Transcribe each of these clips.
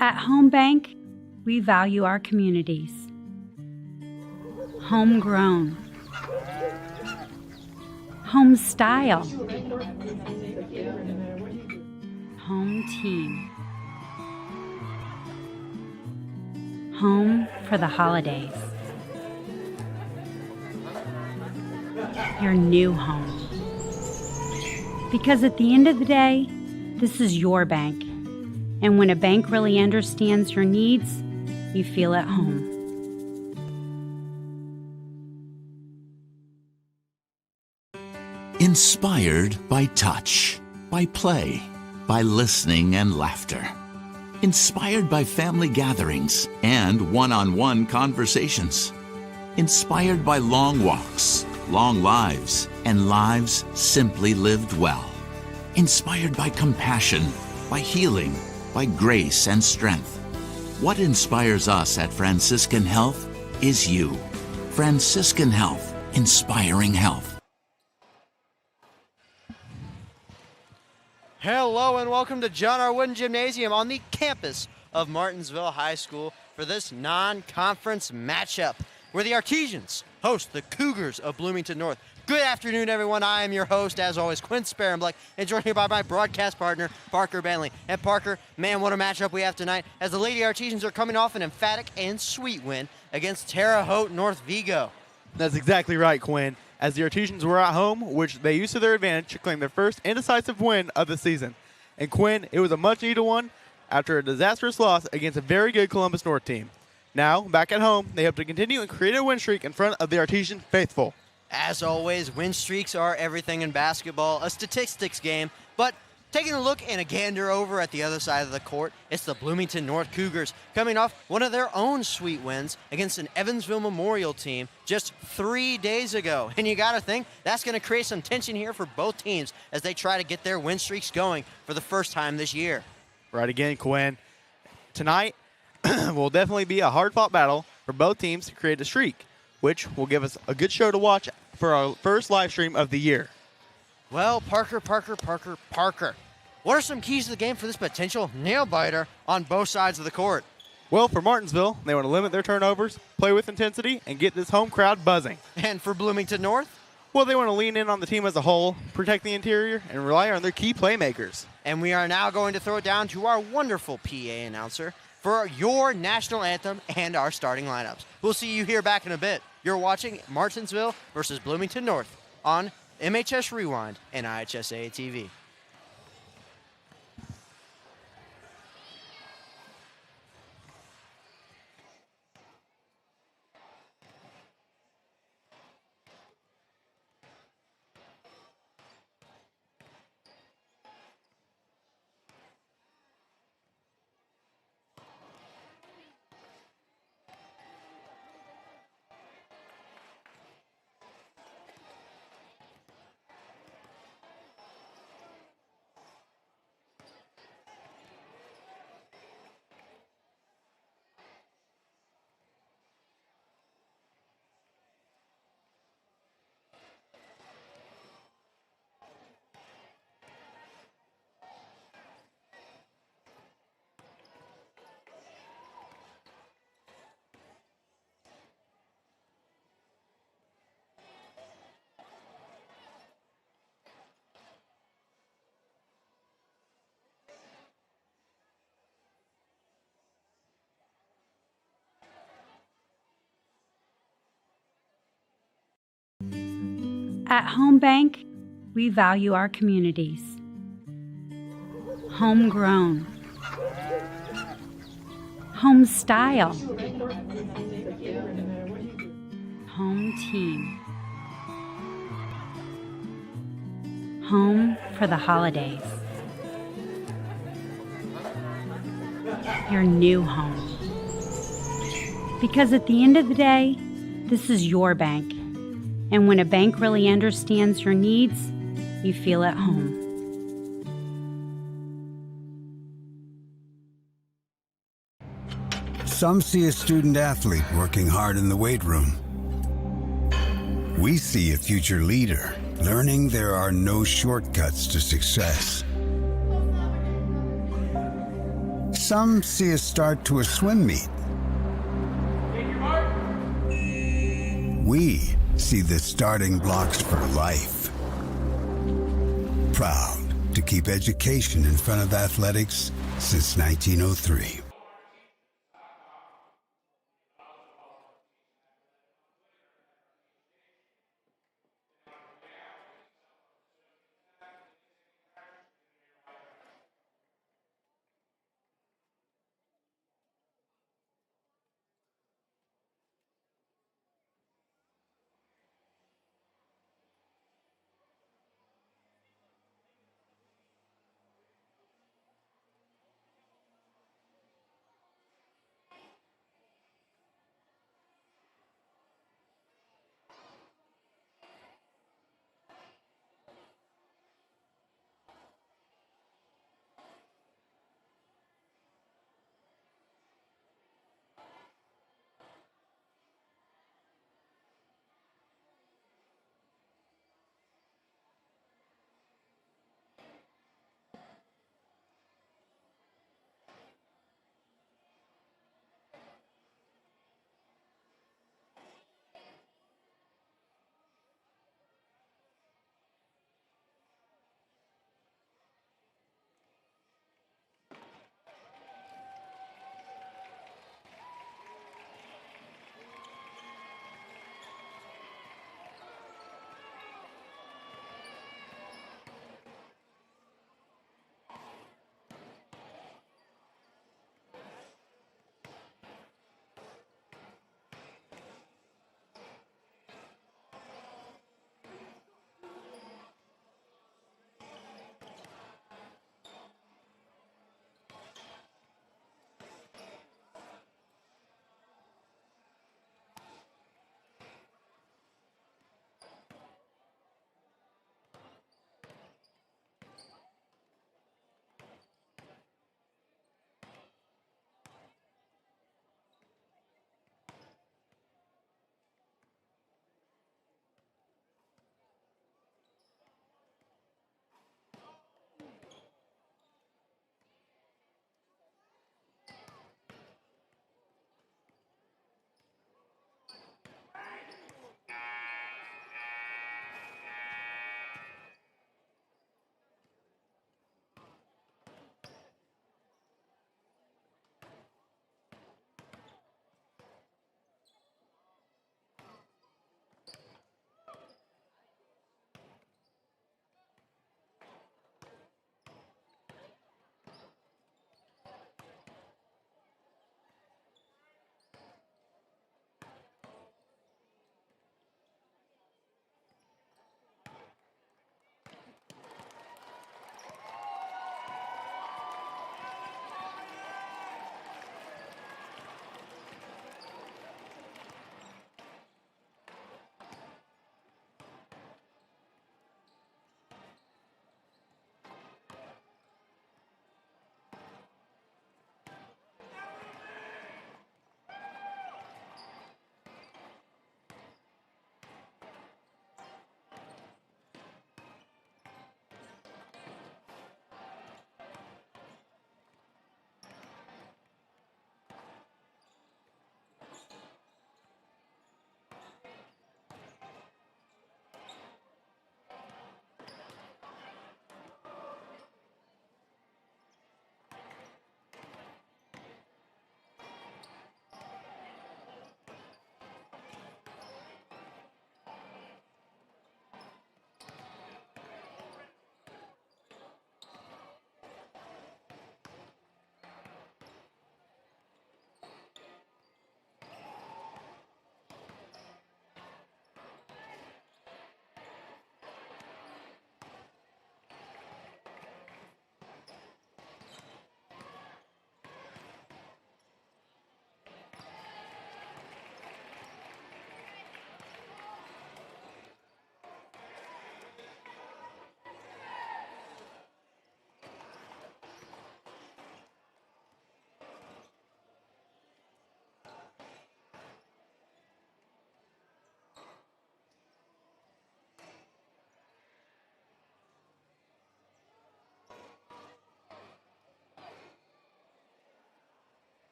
At Home Bank, we value our communities. Homegrown. Home style. Home team. Home for the holidays. Your new home. Because at the end of the day, this is your bank. And when a bank really understands your needs, you feel at home. Inspired by touch, by play, by listening and laughter. Inspired by family gatherings and one-on-one conversations. Inspired by long walks, long lives, and lives simply lived well. Inspired by compassion, by healing, by grace and strength. What inspires us at Franciscan Health is you. Franciscan Health, inspiring health. Hello and welcome to John R. Wooden Gymnasium on the campus of Martinsville High School for this non-conference matchup where the Artesians host the Cougars of Bloomington North. Good afternoon, everyone. I am your host, as always, Quinn Sparenbleck, and joined here by my broadcast partner, Parker Bentley. And Parker, man, what a matchup we have tonight, as the Lady Artesians are coming off an emphatic and sweet win against Terre Haute North Vigo. That's exactly right, Quinn, as the Artesians were at home, which they used to their advantage to claim their first indecisive win of the season. And Quinn, it was a much-needed one after a disastrous loss against a very good Columbus North team. Now, back at home, they hope to continue and create a win streak in front of the Artesian faithful. As always, win streaks are everything in basketball, a statistics game, but taking a look and a gander over at the other side of the court, it's the Bloomington North Cougars coming off one of their own sweet wins against an Evansville Memorial team just 3 days ago. And you got to think that's going to create some tension here for both teams as they try to get their win streaks going for the first time this year. Right again, Quinn. Tonight will definitely be a hard-fought battle for both teams to create a streak, which will give us a good show to watch for our first live stream of the year. Well, Parker, what are some keys to the game for this potential nail-biter on both sides of the court? Well, for Martinsville, they want to limit their turnovers, play with intensity, and get this home crowd buzzing. And for Bloomington North? Well, they want to lean in on the team as a whole, protect the interior, and rely on their key playmakers. And we are now going to throw it down to our wonderful PA announcer for your national anthem and our starting lineups. We'll see you here back in a bit. You're watching Martinsville versus Bloomington North on MHS Rewind and IHSA TV. At Home Bank, we value our communities. Homegrown. Home style. Home team. Home for the holidays. Your new home. Because at the end of the day, this is your bank. And when a bank really understands your needs, you feel at home. Some see a student athlete working hard in the weight room. We see a future leader learning there are no shortcuts to success. Some see a start to a swim meet. We see the starting blocks for life. Proud to keep education in front of athletics since 1903.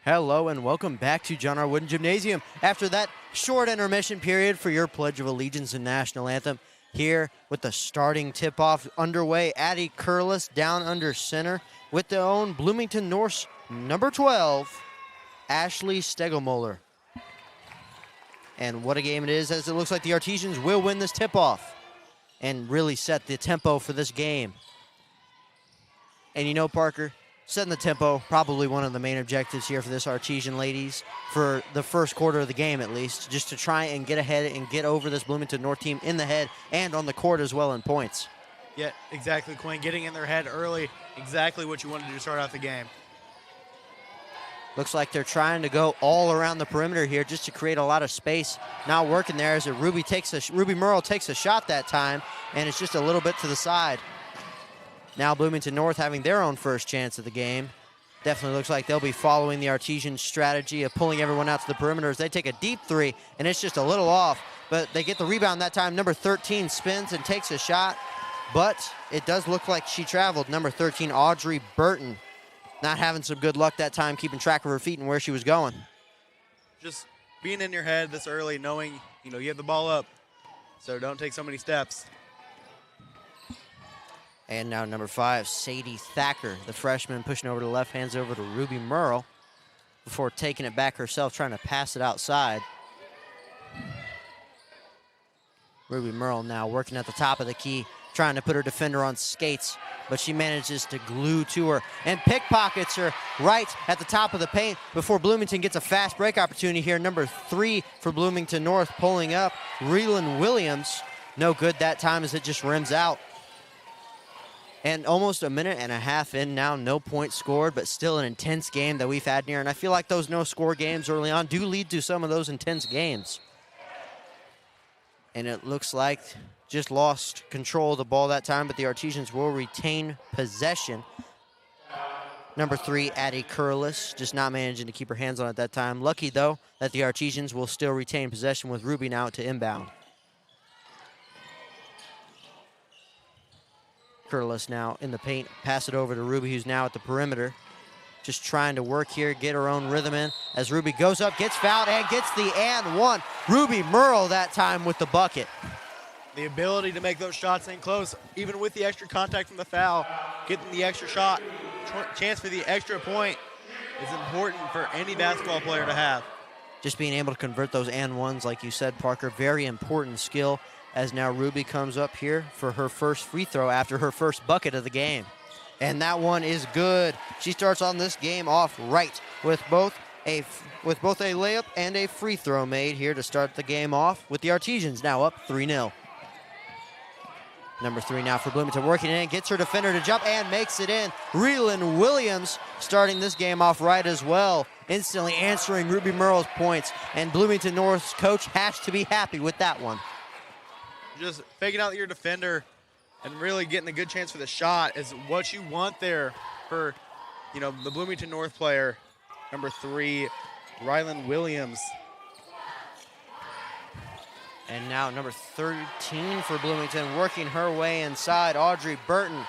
Hello and welcome back to John R. Wooden Gymnasium. After that short intermission period for your Pledge of Allegiance and National Anthem, here with the starting tip-off underway, Addie Curlis down under center with their own Bloomington North's number 12, Ashley Stegelmoller. And what a game it is, as it looks like the Artesians will win this tip-off and really set the tempo for this game. And you know, Parker, setting the tempo, probably one of the main objectives here for this Artesian ladies for the first quarter of the game at least, just to try and get ahead and get over this Bloomington North team in the head and on the court as well in points. Yeah, exactly, Quinn. Getting in their head early, exactly what you wanted to do to start out the game. Looks like they're trying to go all around the perimeter here just to create a lot of space. Not working there as Ruby Merle takes a shot that time, and it's just a little bit to the side. Now Bloomington North having their own first chance of the game. Definitely looks like they'll be following the Artesian strategy of pulling everyone out to the perimeter as they take a deep three, and it's just a little off. But they get the rebound that time. Number 13 spins and takes a shot, but it does look like she traveled. Number 13, Audrey Burton, not having some good luck that time, keeping track of her feet and where she was going. Just being in your head this early, knowing, you have the ball up, so don't take so many steps. And now number 5, Sadie Thacker, the freshman, pushing over to the left, hands over to Ruby Merle before taking it back herself, trying to pass it outside. Ruby Merle now working at the top of the key, trying to put her defender on skates, but she manages to glue to her and pickpockets her right at the top of the paint before Bloomington gets a fast break opportunity here. Number 3 for Bloomington North pulling up, Reland Williams. No good that time as it just rims out. And almost a minute and a half in now, no points scored, but still an intense game that we've had here. And I feel like those no-score games early on do lead to some of those intense games. And it looks like just lost control of the ball that time, but the Artesians will retain possession. Number 3, Addie Curlis, just not managing to keep her hands on it that time. Lucky, though, that the Artesians will still retain possession with Ruby now to inbound. Curlis now in the paint, pass it over to Ruby, who's now at the perimeter. Just trying to work here, get her own rhythm in as Ruby goes up, gets fouled, and gets the and one. Ruby Merle that time with the bucket. The ability to make those shots in close, even with the extra contact from the foul, getting the extra shot, chance for the extra point is important for any basketball player to have. Just being able to convert those and ones, like you said, Parker, very important skill. As now Ruby comes up here for her first free throw after her first bucket of the game. And that one is good. She starts on this game off right with both a layup and a free throw made here to start the game off, with the Artesians now up 3-0. Number 3 now for Bloomington, working in, gets her defender to jump and makes it in. Reland Williams starting this game off right as well, instantly answering Ruby Merle's points, and Bloomington North's coach has to be happy with that one. Just faking out your defender and really getting a good chance for the shot is what you want there for, the Bloomington North player, number 3, Ryland Williams. And now number 13 for Bloomington, working her way inside, Audrey Burton,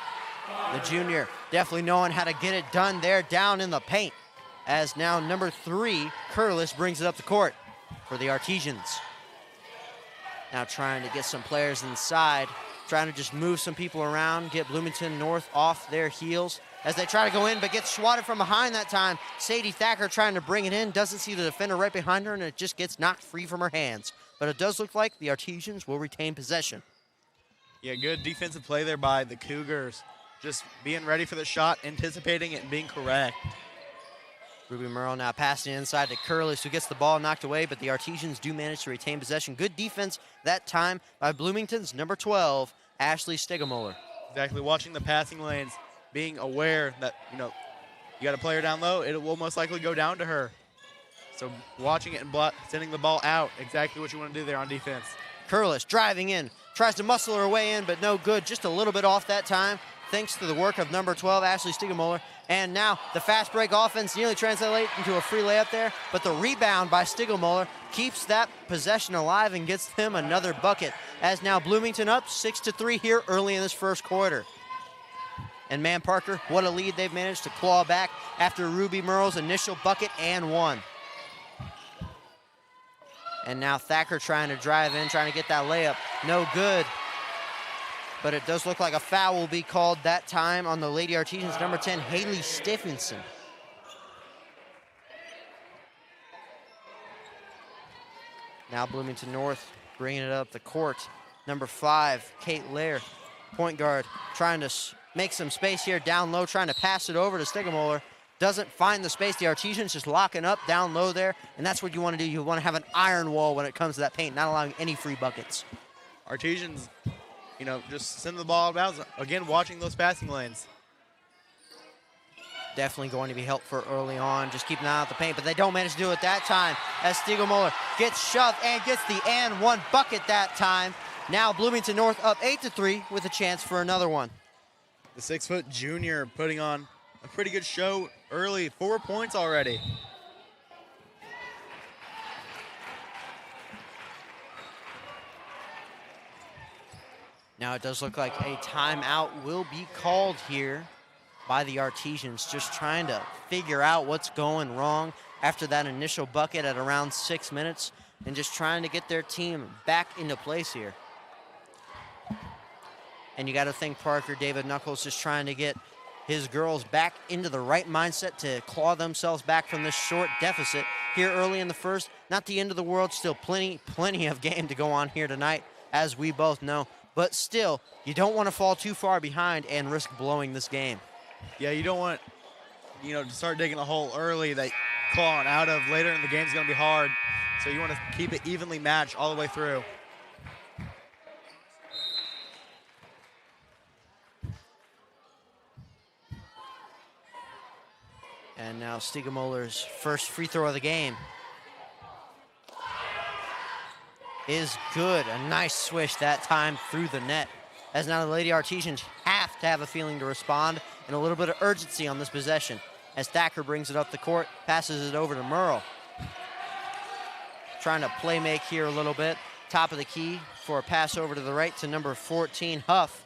the junior, definitely knowing how to get it done there down in the paint. As now number 3, Curlis, brings it up the court for the Artesians. Now trying to get some players inside, trying to just move some people around, get Bloomington North off their heels as they try to go in, but gets swatted from behind that time. Sadie Thacker trying to bring it in, doesn't see the defender right behind her, and it just gets knocked free from her hands. But it does look like the Artesians will retain possession. Yeah, good defensive play there by the Cougars. Just being ready for the shot, anticipating it, and being correct. Ruby Merle now passing inside to Curlis, who gets the ball knocked away, but the Artesians do manage to retain possession. Good defense that time by Bloomington's number 12, Ashley Stegelmoller. Exactly, watching the passing lanes, being aware that, you got a player down low, it will most likely go down to her. So watching it and sending the ball out, exactly what you want to do there on defense. Curlis driving in, tries to muscle her way in, but no good, just a little bit off that time, thanks to the work of number 12, Ashley Stegelmoller. And now the fast break offense nearly translates into a free layup there, but the rebound by Stegelmoller keeps that possession alive and gets them another bucket, as now Bloomington up 6-3 here early in this first quarter. And man, Parker, what a lead they've managed to claw back after Ruby Merle's initial bucket and one. And now Thacker trying to drive in, trying to get that layup. No good. But it does look like a foul will be called that time on the Lady Artesians, number 10, Haley Stephenson. Now Bloomington North bringing it up the court. Number 5, Kate Lair, point guard, trying to make some space here down low, trying to pass it over to Stigamoller. Doesn't find the space. The Artesians just locking up down low there, and that's what you want to do. You want to have an iron wall when it comes to that paint, not allowing any free buckets. Artesians, just send the ball out of bounds. Again, watching those passing lanes. Definitely going to be helpful early on. Just keep an eye out the paint, but they don't manage to do it that time as Stigamoller gets shoved and gets the and one bucket that time. Now Bloomington North up 8-3 with a chance for another one. The 6-foot junior putting on a pretty good show early, 4 points already. Now it does look like a timeout will be called here by the Artesians, just trying to figure out what's going wrong after that initial bucket at around 6 minutes and just trying to get their team back into place here. And you got to think, Parker, David Knuckles just trying to get his girls back into the right mindset to claw themselves back from this short deficit here early in the first. Not the end of the world, still plenty of game to go on here tonight, as we both know. But still, you don't want to fall too far behind and risk blowing this game. Yeah, you don't want, to start digging a hole early that clawing out of later in the game is going to be hard. So you want to keep it evenly matched all the way through. And now Stigamoller's first free throw of the game is good. A nice swish that time through the net. As now the Lady Artesians have to have a feeling to respond and a little bit of urgency on this possession. As Thacker brings it up the court, passes it over to Merle. Trying to play make here a little bit. Top of the key for a pass over to the right to number 14, Huff.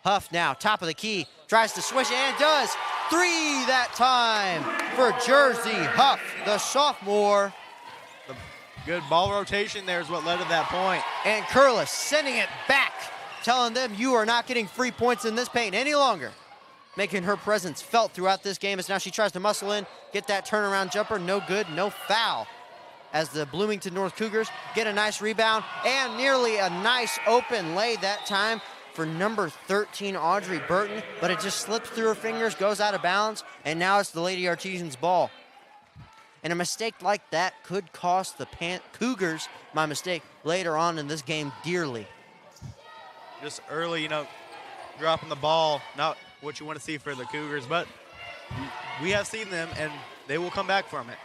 Huff now, top of the key, tries to swish and does. 3 that time for Jersey Huff, the sophomore. The good ball rotation there is what led to that point. And Curlis sending it back, telling them you are not getting free points in this paint any longer. Making her presence felt throughout this game as now she tries to muscle in, get that turnaround jumper, no good, no foul. As the Bloomington North Cougars get a nice rebound and nearly a nice open lay that time for number 13, Audrey Burton, but it just slips through her fingers, goes out of bounds, and now it's the Lady Artesians' ball. And a mistake like that could cost the Cougars, my mistake, later on in this game dearly. Just early, dropping the ball, not what you want to see for the Cougars, but we have seen them, and they will come back from it.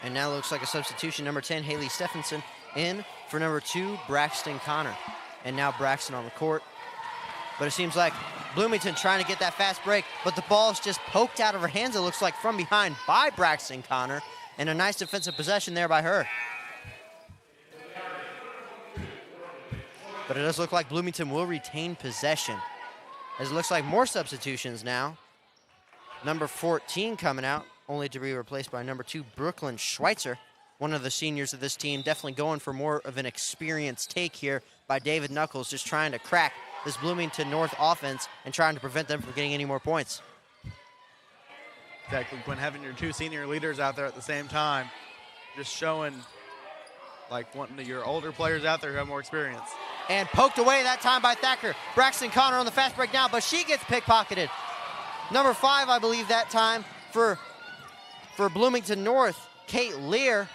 And now looks like a substitution. Number 10, Haley Stephenson, in for number 2, Braxton Connor. And now Braxton on the court. But it seems like Bloomington trying to get that fast break, but the ball's just poked out of her hands, it looks like, from behind by Braxton Connor. And a nice defensive possession there by her. But it does look like Bloomington will retain possession, as it looks like more substitutions now. Number 14 coming out, only to be replaced by number 2, Brooklyn Schweitzer, one of the seniors of this team, definitely going for more of an experienced take here by David Knuckles, just trying to crack this Bloomington North offense and trying to prevent them from getting any more points. Exactly, when having your 2 senior leaders out there at the same time, just showing like wanting your older players out there who have more experience. And poked away that time by Thacker. Braxton Connor on the fast break now, but she gets pickpocketed. Number 5, I believe, that time for Bloomington North, Kate Lear.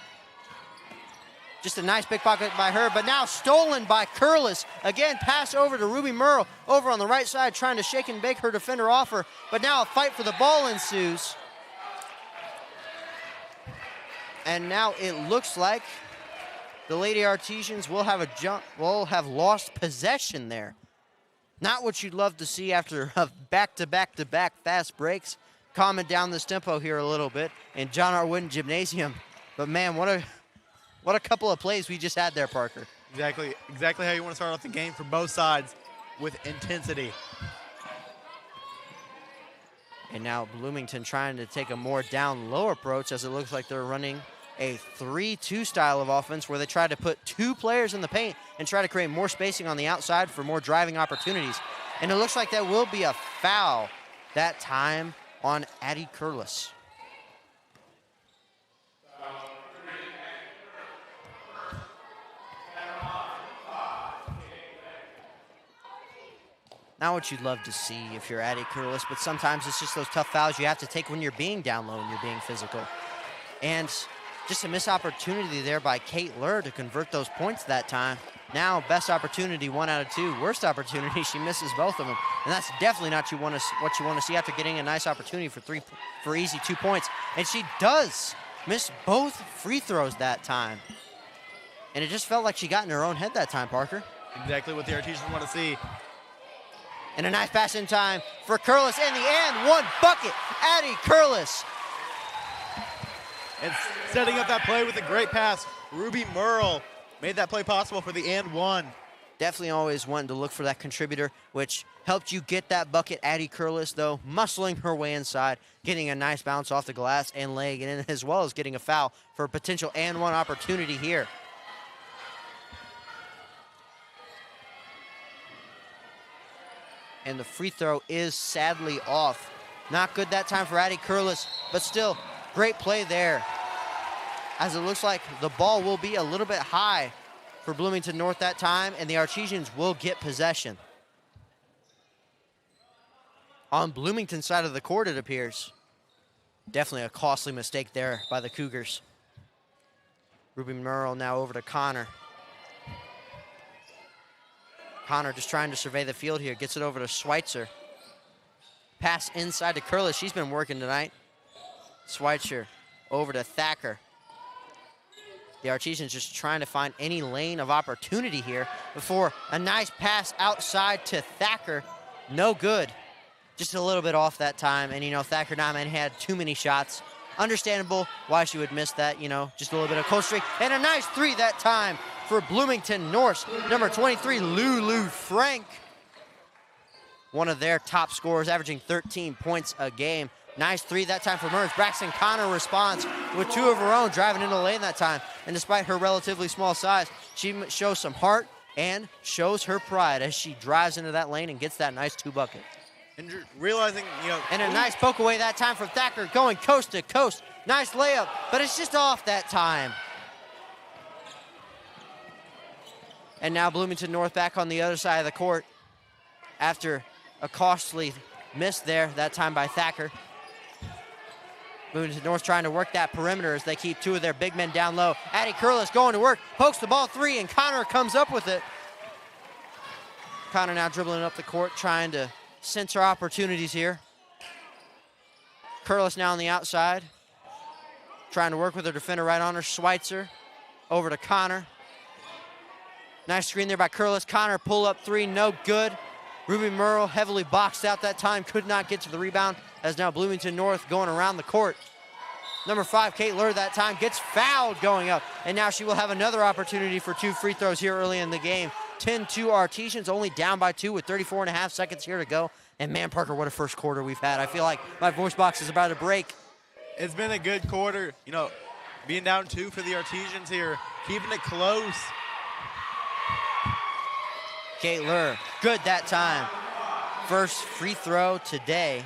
Just a nice pickpocket by her, but now stolen by Curlis. Again, pass over to Ruby Merle over on the right side, trying to shake and bake her defender off her. But now a fight for the ball ensues. And now it looks like the Lady Artesians will have lost possession there. Not what you'd love to see after back-to-back-to-back fast breaks. Calming down this tempo here a little bit in John R. Wooden Gymnasium. But man, what a couple of plays we just had there, Parker. Exactly how you want to start off the game for both sides, with intensity. And now Bloomington trying to take a more down-low approach, as it looks like they're running a 3-2 style of offense where they try to put 2 players in the paint and try to create more spacing on the outside for more driving opportunities. And it looks like that will be a foul that time on Addie Curlis. Not what you'd love to see if you're Addie Curlis, but sometimes it's just those tough fouls you have to take when you're being down low and you're being physical. And just a missed opportunity there by Kate Lur to convert those points that time. Now, best opportunity, 1 out of 2. Worst opportunity, she misses both of them. And that's definitely not what you want to see after getting a nice opportunity for easy 2 points. And she does miss both free throws that time. And it just felt like she got in her own head that time, Parker. Exactly what the Artesians want to see. And a nice pass in time for Curlis in the end. 1 bucket, Addie Curlis. And setting up that play with a great pass, Ruby Merle made that play possible for the and 1. Definitely always wanting to look for that contributor, which helped you get that bucket. Addie Curlis, though, muscling her way inside, getting a nice bounce off the glass and leg, and as well as getting a foul for a potential and 1 opportunity here. And the free throw is sadly off. Not good that time for Addie Curlis, but still, great play there. As it looks like the ball will be a little bit high for Bloomington North that time, and the Artesians will get possession. On Bloomington's side of the court, it appears. Definitely a costly mistake there by the Cougars. Ruby Merle now over to Connor. Connor just trying to survey the field here. Gets it over to Schweitzer. Pass inside to Curlis. She's been working tonight. Schweitzer over to Thacker. The Artesians just trying to find any lane of opportunity here before a nice pass outside to Thacker. No good. Just a little bit off that time. And, Thacker Nyman had too many shots. Understandable why she would miss that, just a little bit of cold streak. And a nice 3 that time for Bloomington North. Number 23, Lulu Frank. One of their top scorers, averaging 13 points a game. Nice 3 that time for Merge. Braxton Connor responds with 2 of her own, driving into the lane that time. And despite her relatively small size, she shows some heart and shows her pride as she drives into that lane and gets that nice 2 bucket. And realizing, And a nice poke away that time from Thacker, going coast to coast. Nice layup, but it's just off that time. And now Bloomington North back on the other side of the court after a costly miss there, that time by Thacker. Bloomington North trying to work that perimeter as they keep 2 of their big men down low. Addie Curlis going to work, pokes the ball 3, and Connor comes up with it. Connor now dribbling up the court, trying to censor opportunities here. Curlis now on the outside, trying to work with her defender right on her. Schweitzer over to Connor. Nice screen there by Curlis. Connor pull up 3, no good. Ruby Merle heavily boxed out that time, could not get to the rebound, as now Bloomington North going around the court. Number 5, Kate Lur that time gets fouled going up, and now she will have another opportunity for 2 free throws here early in the game. 10-2 Artesians, only down by 2 with 34.5 seconds here to go. And man, Parker, what a first quarter we've had. I feel like my voice box is about to break. It's been a good quarter, being down 2 for the Artesians here, keeping it close. Kate Lur, good that time. First free throw today,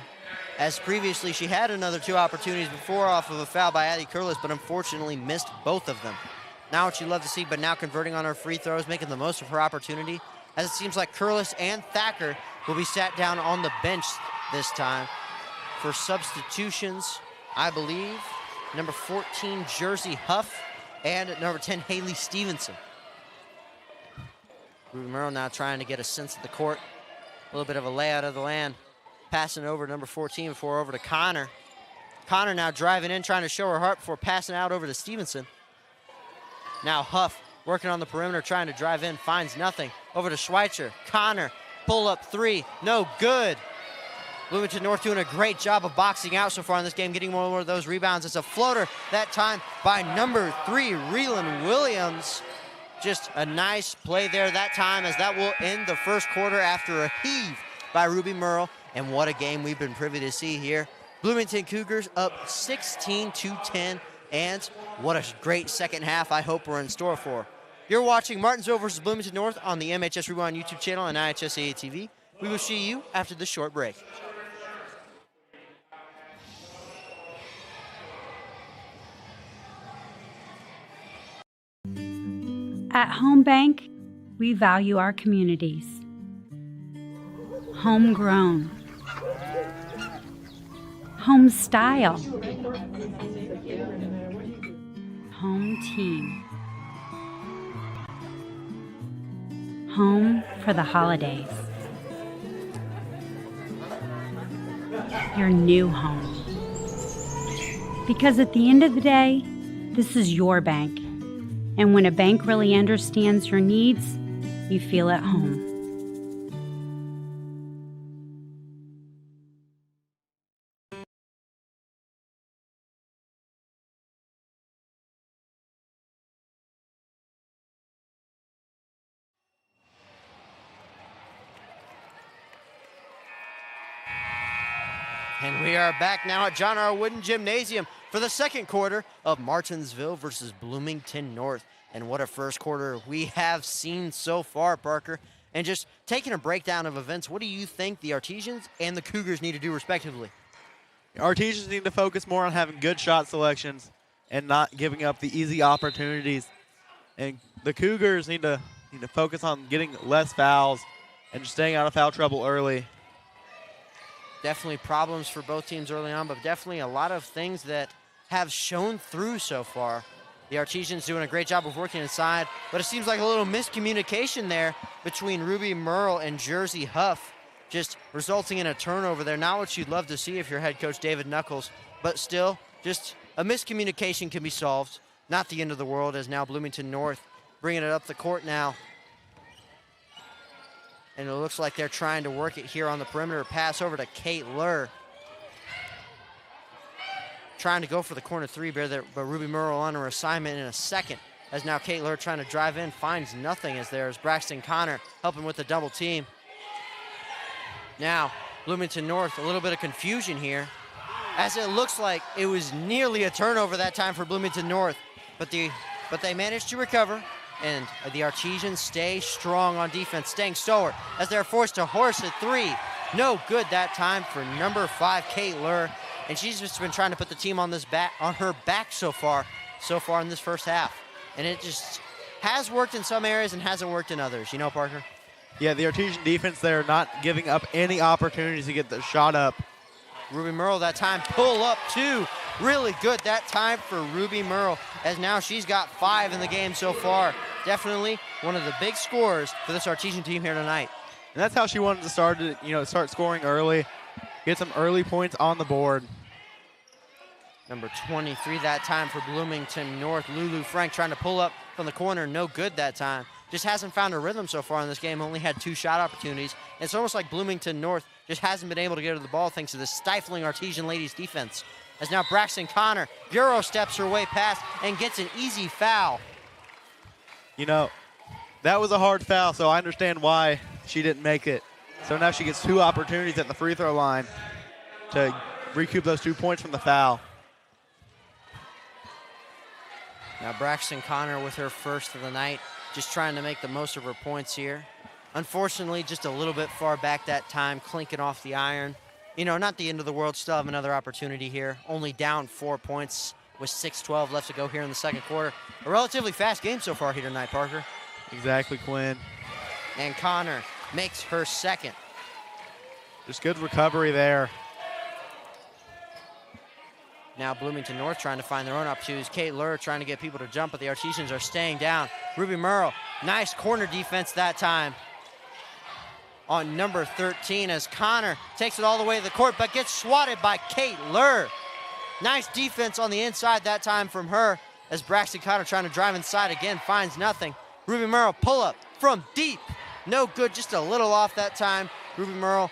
as previously she had another 2 opportunities before off of a foul by Addie Curlis, but unfortunately missed both of them. Now what you love to see, but now converting on her free throws, making the most of her opportunity, as it seems like Curlis and Thacker will be sat down on the bench this time for substitutions, I believe. Number 14, Jersey Huff, and number 10, Haley Stevenson. Ruby Merle now trying to get a sense of the court. A little bit of a layout of the land. Passing over to number 14 before over to Connor. Connor now driving in, trying to show her heart before passing out over to Stevenson. Now Huff working on the perimeter, trying to drive in, finds nothing. Over to Schweitzer. Connor, pull up 3, no good. Bloomington North doing a great job of boxing out so far in this game, getting more and more of those rebounds. It's a floater that time by number 3, Reelan Williams. Just a nice play there that time, as that will end the first quarter after a heave by Ruby Merle. And what a game we've been privy to see here Bloomington Cougars up 16-10, and what a great second half I hope we're in store for. You're watching Martinsville versus Bloomington North on the MHS Rewind YouTube channel and IHS AA TV. We will see you after this short break. At Home Bank, we value our communities. Homegrown. Home style. Home team. Home for the holidays. Your new home. Because at the end of the day, this is your bank. And when a bank really understands your needs, you feel at home. And we are back now at John R. Wooden Gymnasium for the second quarter of Martinsville versus Bloomington North. And what a first quarter we have seen so far, Parker. And just taking a breakdown of events, what do you think the Artesians and the Cougars need to do respectively? Artesians need to focus more on having good shot selections and not giving up the easy opportunities. And the Cougars need to focus on getting less fouls and just staying out of foul trouble early. Definitely problems for both teams early on, but definitely a lot of things that have shown through so far. The Artesians doing a great job of working inside, but it seems like a little miscommunication there between Ruby Merle and Jersey Huff, just resulting in a turnover there. Not what you'd love to see if you're head coach David Knuckles, but still, just a miscommunication can be solved. Not the end of the world, as now Bloomington North bringing it up the court now. And it looks like they're trying to work it here on the perimeter. Pass over to Kate Lur. Trying to go for the corner three, but Ruby Merle on her assignment in a second. As now Kate Lur trying to drive in, finds nothing as there's Braxton Connor helping with the double team. Now, Bloomington North, a little bit of confusion here, as it looks like it was nearly a turnover that time for Bloomington North, but they managed to recover. And the Artesians stay strong on defense, staying stalwart as they're forced to horse at three. No good that time for number 5, Kate Lur. And she's just been trying to put the team on her back so far in this first half. And it just has worked in some areas and hasn't worked in others. You know, Parker? Yeah, the Artesian defense, they're not giving up any opportunities to get the shot up. Ruby Merle that time, pull up two. Really good that time for Ruby Merle, as now she's got 5 in the game so far. Definitely one of the big scorers for this Artesian team here tonight. And that's how she wanted to start scoring early, get some early points on the board. Number 23 that time for Bloomington North, Lulu Frank trying to pull up from the corner, no good that time. Just hasn't found a rhythm so far in this game, only had 2 shot opportunities. And it's almost like Bloomington North just hasn't been able to get to the ball thanks to the stifling Artesian ladies defense. As now Braxton Connor Euro steps her way past and gets an easy foul. You know, that was a hard foul, so I understand why she didn't make it. So now she gets 2 opportunities at the free throw line to recoup those 2 points from the foul. Now Braxton Connor with her first of the night, just trying to make the most of her points here. Unfortunately, just a little bit far back that time, clinking off the iron. You know, not the end of the world, still have another opportunity here. Only down 4 points with 6:12 left to go here in the second quarter. A relatively fast game so far here tonight, Parker. Exactly, Quinn. And Connor makes her second. Just good recovery there. Now Bloomington North trying to find their own opportunities. Kate Lur trying to get people to jump, but the Artesians are staying down. Ruby Merle, nice corner defense that time on number 13 as Connor takes it all the way to the court, but gets swatted by Kate Lur. Nice defense on the inside that time from her as Braxton Connor trying to drive inside again, finds nothing. Ruby Merle pull up from deep. No good, just a little off that time. Ruby Merle,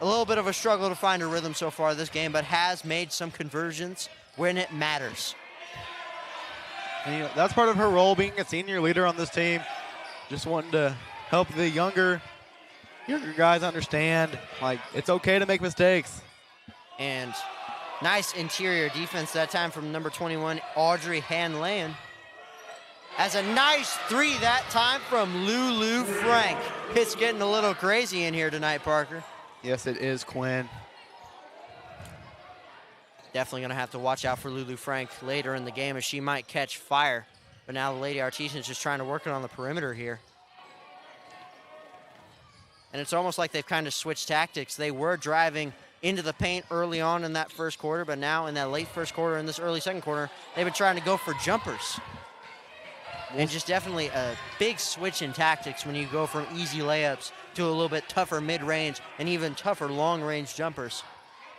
a little bit of a struggle to find her rhythm so far this game, but has made some conversions when it matters. And, that's part of her role, being a senior leader on this team. Just wanting to help the younger guys understand, like, it's okay to make mistakes. And Nice interior defense that time from number 21, Audrey Hanlon. As a nice three that time from Lulu Frank. It's getting a little crazy in here tonight, Parker. Yes, it is, Quinn. Definitely going to have to watch out for Lulu Frank later in the game as she might catch fire. But now the Lady Artesians just trying to work it on the perimeter here. And it's almost like they've kind of switched tactics. They were driving into the paint early on in that first quarter, but now in that late first quarter and this early second quarter, they've been trying to go for jumpers. And just definitely a big switch in tactics when you go from easy layups to a little bit tougher mid-range and even tougher long-range jumpers.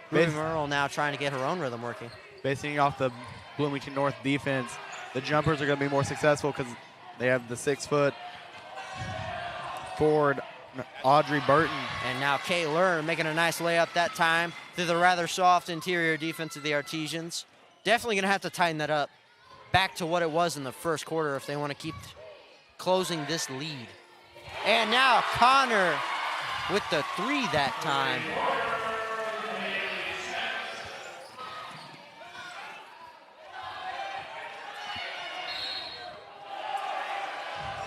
Ruby Merle now trying to get her own rhythm working. Basing off the Bloomington North defense, the jumpers are going to be more successful because they have the 6-foot forward, Audrey Burton. And now Kate Lur making a nice layup that time through the rather soft interior defense of the Artesians. Definitely going to have to tighten that up back to what it was in the first quarter if they want to keep closing this lead. And now Connor with the three that time.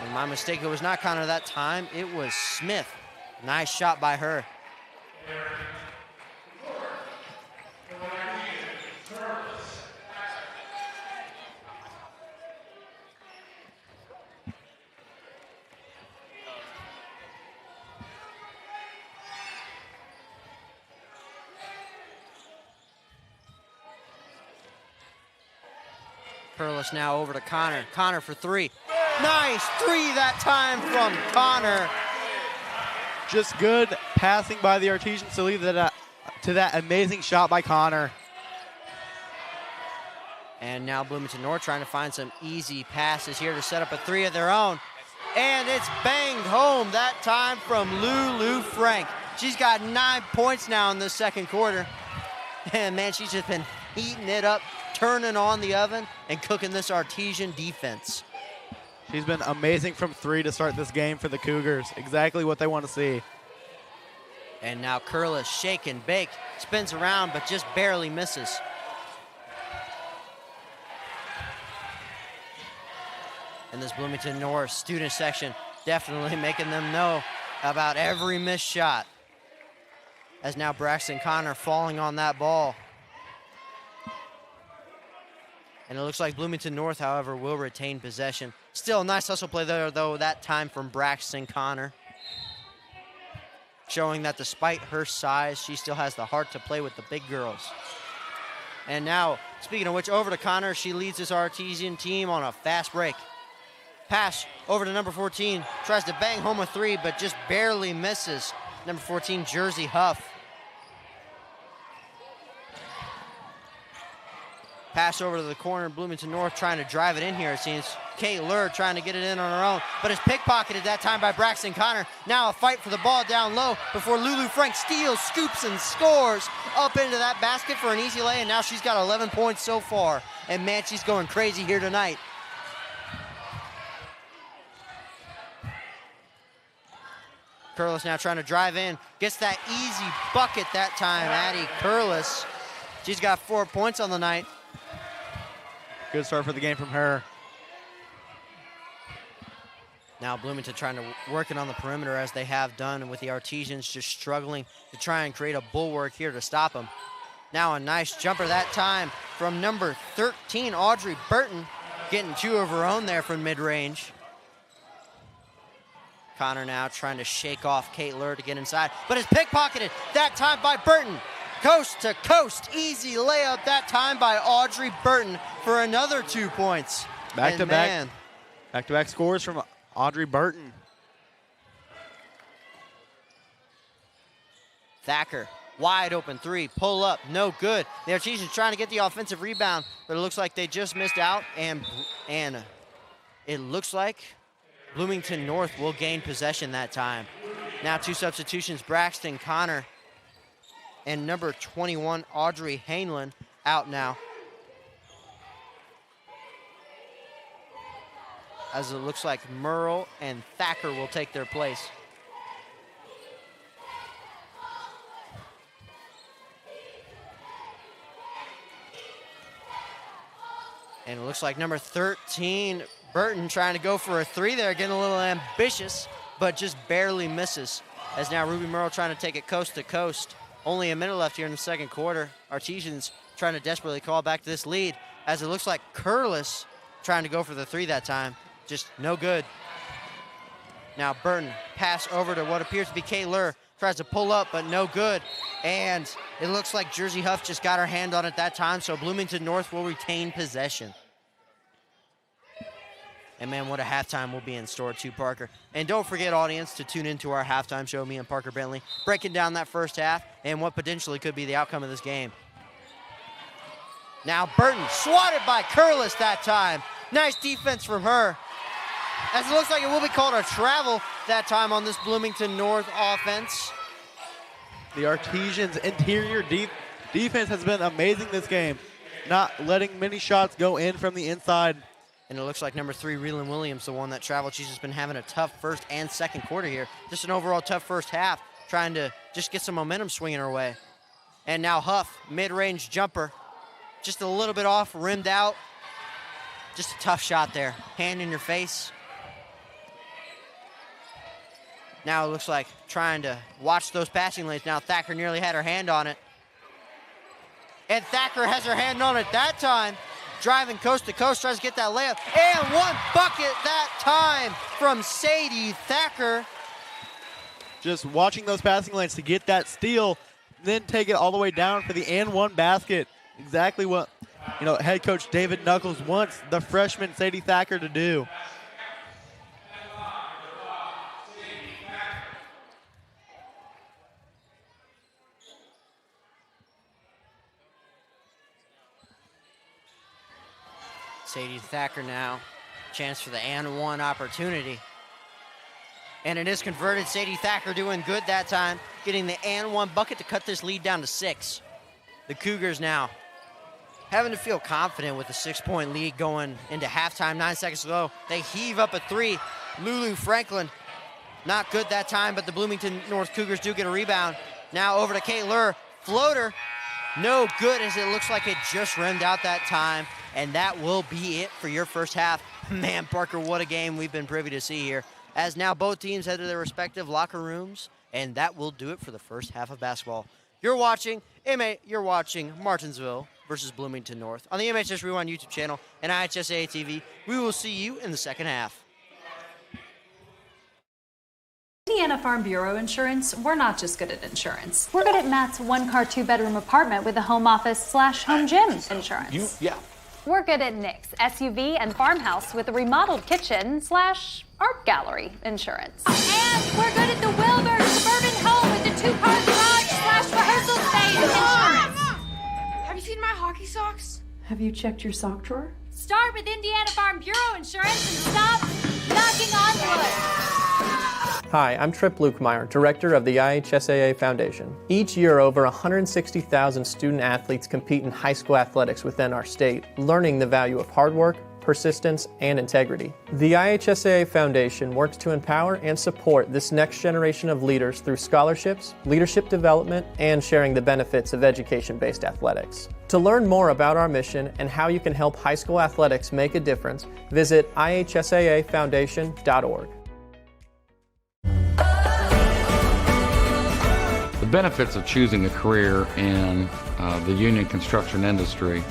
And my mistake, it was not Connor that time, it was Smith. Nice shot by her. Curliss now over to Connor. Connor for three. Nice three that time from Connor. Just good passing by the Artesians to lead to that amazing shot by Connor. And now Bloomington North trying to find some easy passes here to set up a three of their own. And it's banged home that time from Lulu Frank. She's got 9 points now in the second quarter. And man, she's just been heating it up, turning on the oven, and cooking this Artesian defense. She's been amazing from three to start this game for the Cougars. Exactly what they want to see. And now Curliss, shake and bake, spins around, but just barely misses. And this Bloomington North student section definitely making them know about every missed shot. As now Braxton Connor falling on that ball. And it looks like Bloomington North, however, will retain possession. Still a nice hustle play there, though, that time from Braxton Connor. Showing that despite her size, she still has the heart to play with the big girls. And now, speaking of which, over to Connor. She leads this Artesian team on a fast break. Pass over to number 14. Tries to bang home a three, but just barely misses. Number 14, Jersey Huff. Pass over to the corner, Bloomington North trying to drive it in here, it seems. Kate Lur trying to get it in on her own, but it's pickpocketed that time by Braxton Connor. Now a fight for the ball down low before Lulu Frank steals, scoops, and scores up into that basket for an easy lay, and now she's got 11 points so far. And man, she's going crazy here tonight. Curliss now trying to drive in, gets that easy bucket that time, Addie Curliss. She's got 4 points on the night. Good start for the game from her. Now Bloomington trying to work it on the perimeter as they have done, with the Artesians just struggling to try and create a bulwark here to stop them. Now a nice jumper that time from number 13, Audrey Burton, getting two of her own there from mid-range. Connor now trying to shake off Kate Lur to get inside, but it's pickpocketed that time by Burton. Coast to coast, easy layup that time by Audrey Burton for another 2 points. Back-to-back scores from Audrey Burton. Thacker, wide open three, pull up, no good. The Artesians trying to get the offensive rebound, but it looks like they just missed out, and it looks like Bloomington North will gain possession that time. Now two substitutions, Braxton Connor and number 21, Audrey Hanlon, out now. As it looks like Merle and Thacker will take their place. And it looks like number 13, Burton, trying to go for a three there, getting a little ambitious, but just barely misses. As now Ruby Merle trying to take it coast to coast. Only a minute left here in the second quarter. Artesians trying to desperately call back this lead, as it looks like Curlis trying to go for the three that time. Just no good. Now Burton pass over to what appears to be Kaylor. Tries to pull up, but no good. And it looks like Jersey Huff just got her hand on it that time, so Bloomington North will retain possession. And man, what a halftime will be in store too, Parker. And don't forget, audience, to tune into our halftime show, me and Parker Bentley, breaking down that first half and what potentially could be the outcome of this game. Now Burton swatted by Curlis that time. Nice defense from her. As it looks like it will be called a travel that time on this Bloomington North offense. The Artesians' interior defense has been amazing this game, not letting many shots go in from the inside. And it looks like number 3, Reelin Williams, the one that traveled. She's just been having a tough first and second quarter here. Just an overall tough first half, trying to just get some momentum swinging her way. And now Huff, mid-range jumper, just a little bit off, rimmed out. Just a tough shot there, hand in your face. Now it looks like trying to watch those passing lanes. Now Thacker nearly had her hand on it. And Thacker has her hand on it that time. Driving coast to coast, tries to get that layup. And one bucket that time from Sadie Thacker. Just watching those passing lanes to get that steal, then take it all the way down for the and one basket. Exactly what head coach David Knuckles wants the freshman Sadie Thacker to do. Sadie Thacker now, chance for the and one opportunity. And it is converted. Sadie Thacker doing good that time, getting the and one bucket to cut this lead down to 6. The Cougars now having to feel confident with a 6-point lead going into halftime, 9 seconds to go. They heave up a 3. Lulu Franklin, not good that time, but the Bloomington North Cougars do get a rebound. Now over to Kate Lur, floater, no good, as it looks like it just rimmed out that time. And that will be it for your first half. Man, Parker, what a game we've been privy to see here. As now both teams head to their respective locker rooms, and that will do it for the first half of basketball. You're watching Martinsville versus Bloomington North on the MHS Rewind YouTube channel and IHSAA TV. We will see you in the second half. Indiana Farm Bureau Insurance, we're not just good at insurance. We're good at Matt's 1-car, 2-bedroom apartment with a home office / home gym insurance. We're good at Nick's SUV and farmhouse with a remodeled kitchen / art gallery insurance. And we're good at the Wilbur suburban home with the 2-car garage / rehearsal space insurance. Have you seen my hockey socks? Have you checked your sock drawer? Start with Indiana Farm Bureau Insurance and stop knocking on wood. Hi, I'm Trip Lukemeyer, Director of the IHSAA Foundation. Each year, over 160,000 student athletes compete in high school athletics within our state, learning the value of hard work, persistence, and integrity. The IHSAA Foundation works to empower and support this next generation of leaders through scholarships, leadership development, and sharing the benefits of education-based athletics. To learn more about our mission and how you can help high school athletics make a difference, visit ihsaafoundation.org. The benefits of choosing a career in the union construction industry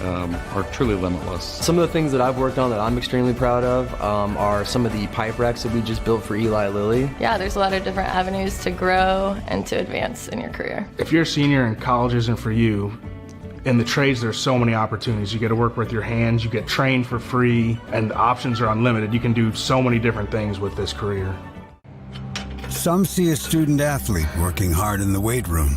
are truly limitless. Some of the things that I've worked on that I'm extremely proud of are some of the pipe racks that we just built for Eli Lilly. Yeah, there's a lot of different avenues to grow and to advance in your career. If you're a senior and college isn't for you, in the trades there's so many opportunities. You get to work with your hands, you get trained for free, and the options are unlimited. You can do so many different things with this career. Some see a student athlete working hard in the weight room.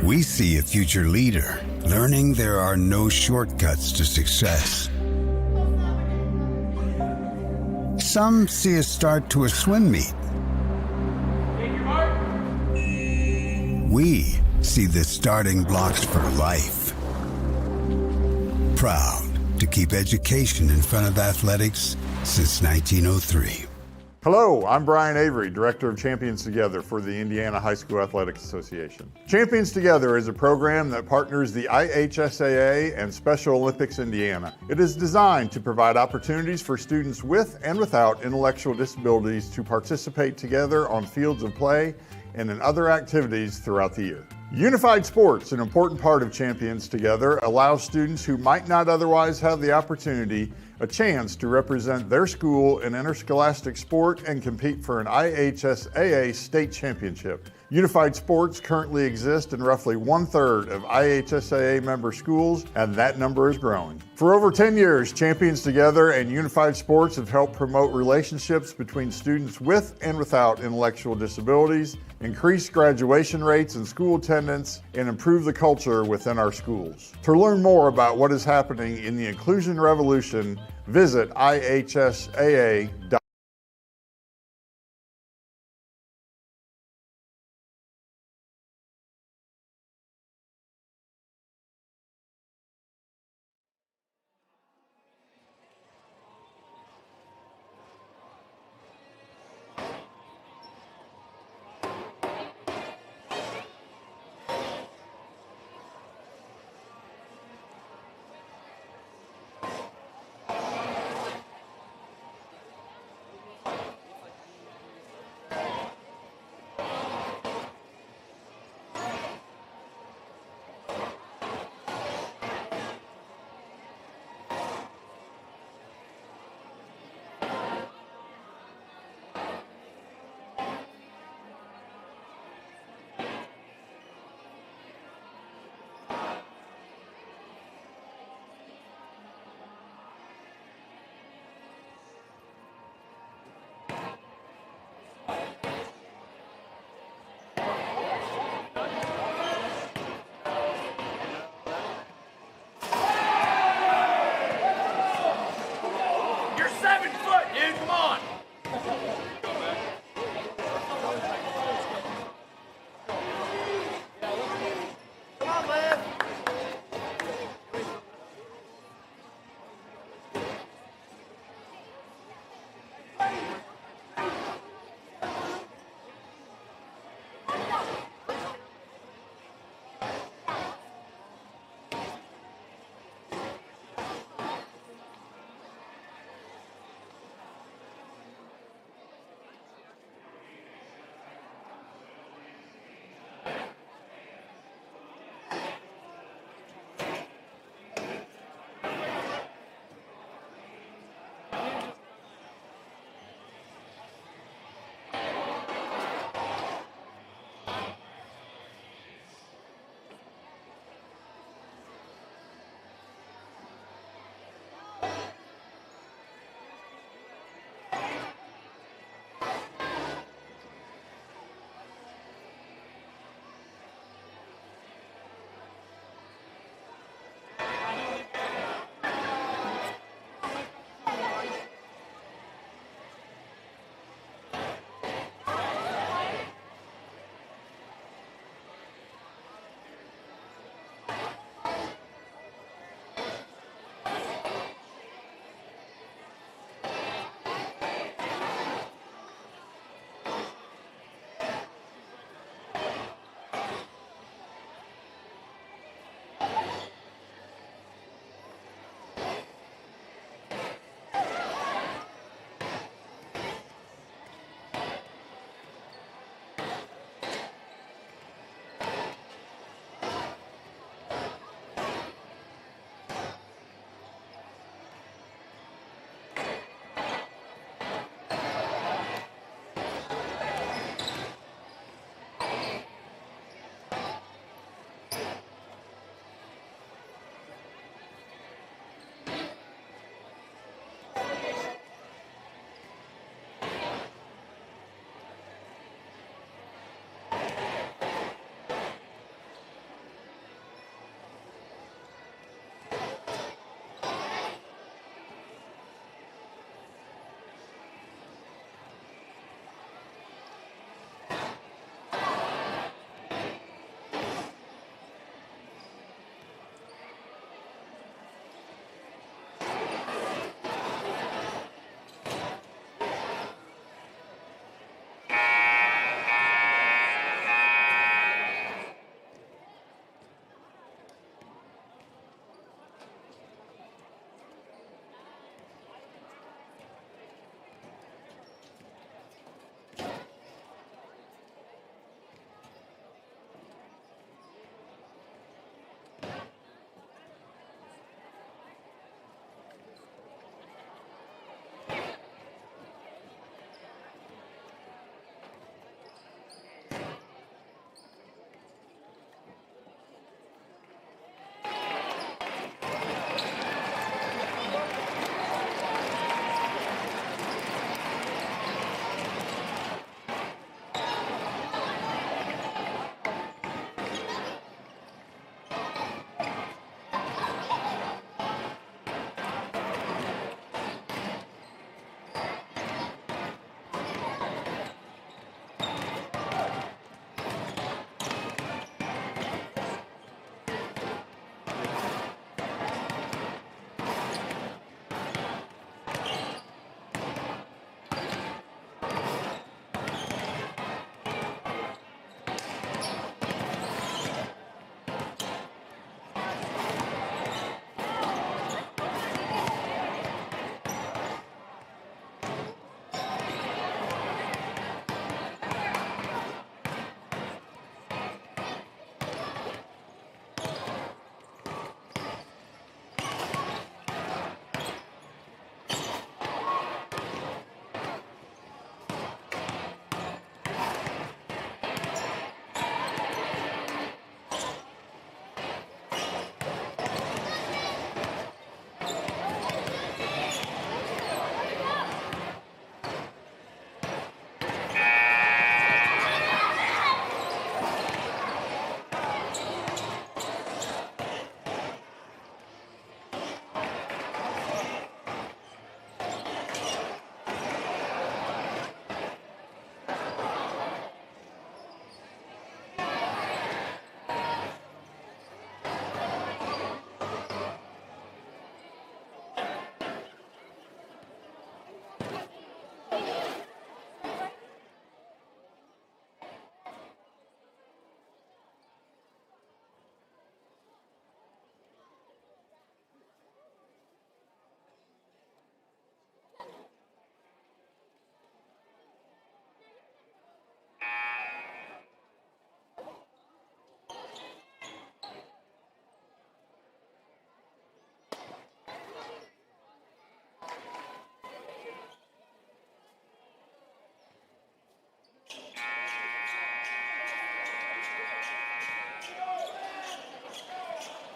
We see a future leader learning there are no shortcuts to success. Some see a start to a swim meet. We see the starting blocks for life. Proud to keep education in front of athletics since 1903. Hello, I'm Brian Avery, Director of Champions Together for the Indiana High School Athletics Association. Champions Together is a program that partners the IHSAA and Special Olympics Indiana. It is designed to provide opportunities for students with and without intellectual disabilities to participate together on fields of play and in other activities throughout the year. Unified sports, an important part of Champions Together, allows students who might not otherwise have the opportunity a chance to represent their school in interscholastic sport and compete for an IHSAA state championship. Unified sports currently exist in roughly 1/3 of IHSAA member schools, and that number is growing. For over 10 years, Champions Together and Unified Sports have helped promote relationships between students with and without intellectual disabilities, increase graduation rates and school attendance, and improve the culture within our schools. To learn more about what is happening in the inclusion revolution, visit ihsaa.com.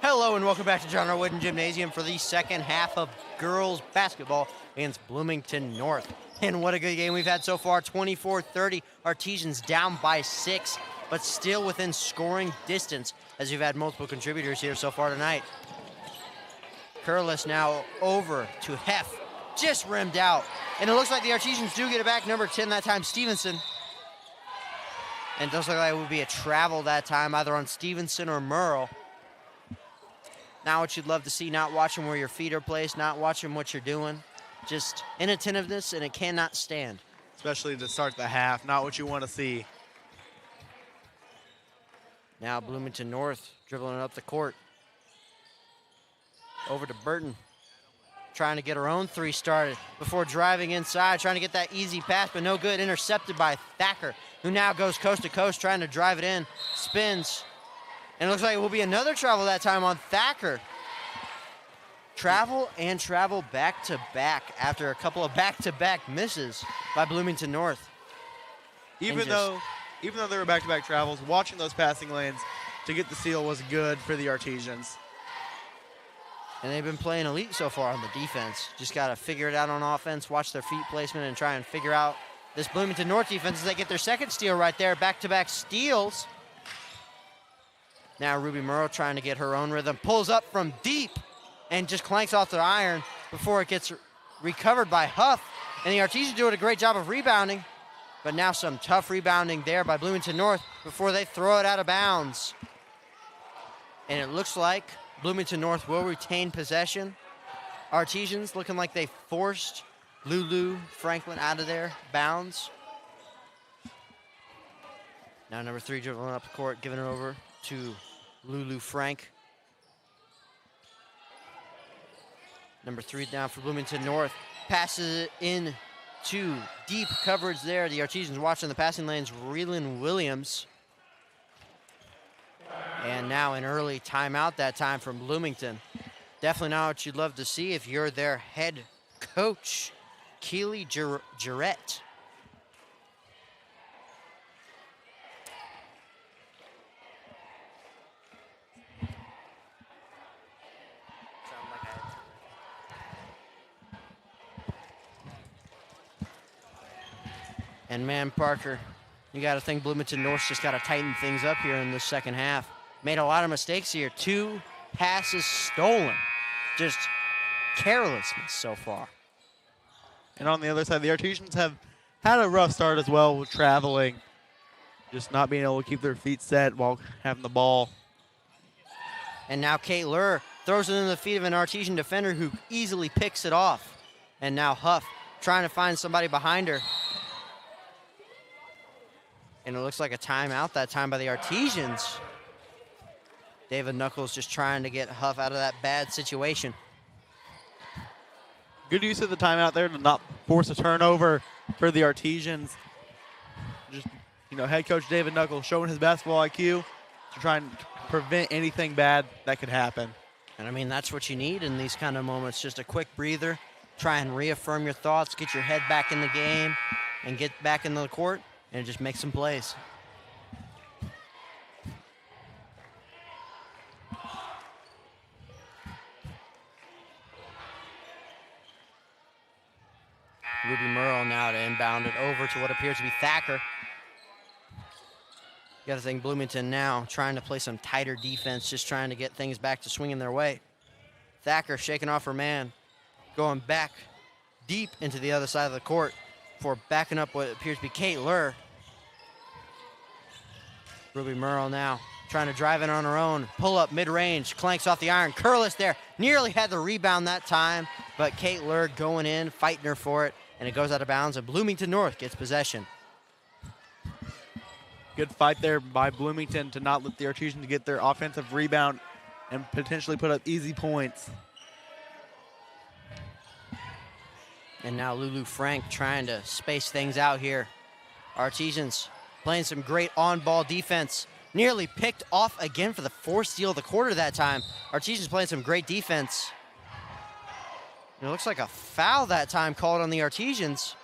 Hello and welcome back to John R. Wooden Gymnasium for the second half of girls basketball against Bloomington North. And what a good game we've had so far, 24-30. Artesians down by 6, but still within scoring distance as we've had multiple contributors here so far tonight. Curlis now over to Heff, just rimmed out. And it looks like the Artesians do get it back, number 10 that time, Stevenson. And it does look like it would be a travel that time, either on Stevenson or Merle. Not what you'd love to see, not watching where your feet are placed, not watching what you're doing. Just inattentiveness, and it cannot stand. Especially to start the half, not what you want to see. Now Bloomington North dribbling up the court. Over to Burton. Trying to get her own three started before driving inside, trying to get that easy pass, but no good. Intercepted by Thacker, who now goes coast to coast, trying to drive it in. Spins. And it looks like it will be another travel that time on Thacker. Travel and travel back-to-back after a couple of back-to-back misses by Bloomington North. Even though they were back-to-back travels, watching those passing lanes to get the steal was good for the Artesians. And they've been playing elite so far on the defense. Just got to figure it out on offense, watch their feet placement, and try and figure out this Bloomington North defense as they get their second steal right there. Back-to-back steals. Now Ruby Murrow trying to get her own rhythm. Pulls up from deep and just clanks off the iron before it gets recovered by Huff. And the Artesians doing a great job of rebounding. But now some tough rebounding there by Bloomington North before they throw it out of bounds. And it looks like Bloomington North will retain possession. Artesians looking like they forced Lulu Franklin out of their bounds. Now number 3 dribbling up the court, giving it over to Lulu Frank. Number 3 down for Bloomington North. Passes it in to deep coverage there. The Artesians watching the passing lanes, Reelan Williams. And now an early timeout that time from Bloomington. Definitely not what you'd love to see if you're their head coach, Keely Jarrett. And man, Parker, you got to think Bloomington North's just got to tighten things up here in the second half. Made a lot of mistakes here. 2 passes stolen. Just carelessness so far. And on the other side, the Artesians have had a rough start as well with traveling. Just not being able to keep their feet set while having the ball. And now Kate Lurr throws it in the feet of an Artesian defender who easily picks it off. And now Huff trying to find somebody behind her. And it looks like a timeout that time by the Artesians. David Knuckles just trying to get Huff out of that bad situation. Good use of the timeout there to not force a turnover for the Artesians. Just, head coach David Knuckles showing his basketball IQ to try and prevent anything bad that could happen. And I mean, that's what you need in these kind of moments. Just a quick breather, try and reaffirm your thoughts, get your head back in the game, and get back into the court and just make some plays. Ruby Murrow now to inbound it over to what appears to be Thacker. You got to think Bloomington now trying to play some tighter defense, just trying to get things back to swinging their way. Thacker shaking off her man, going back deep into the other side of the court for backing up what appears to be Kate Lurr. Ruby Murrow now trying to drive in on her own. Pull up mid-range, clanks off the iron. Curlis there, nearly had the rebound that time, but Kate Lurr going in, fighting her for it, and it goes out of bounds, and Bloomington North gets possession. Good fight there by Bloomington to not let the Artesians get their offensive rebound and potentially put up easy points. And now Lulu Frank trying to space things out here. Artesians playing some great on-ball defense. Nearly picked off again for the 4th steal of the quarter that time. Artesians playing some great defense. And it looks like a foul that time called on the Artesians.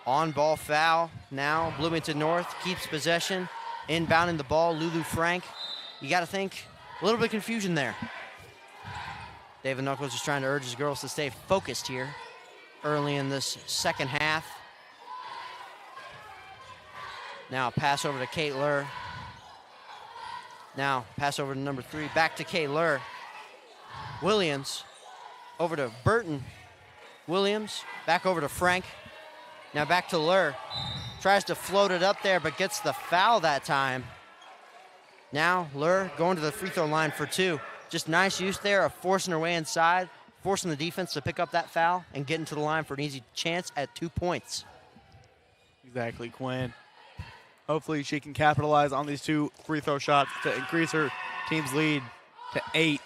On-ball foul now. Bloomington North keeps possession. Inbounding the ball, Lulu Frank. You got to think A little bit of confusion there. David Knuckles is trying to urge his girls to stay focused here early in this second half. Now pass over to Kate Lur. Now pass over to number 3, back to Kate Lur. Williams over to Burton. Williams back over to Frank. Now back to Lur. Tries to float it up there, but gets the foul that time. Now Lur going to the free throw line for 2. Just nice use there of forcing her way inside, forcing the defense to pick up that foul and getting to the line for an easy chance at 2 points. Exactly, Quinn. Hopefully she can capitalize on these 2 free throw shots to increase her team's lead to 8.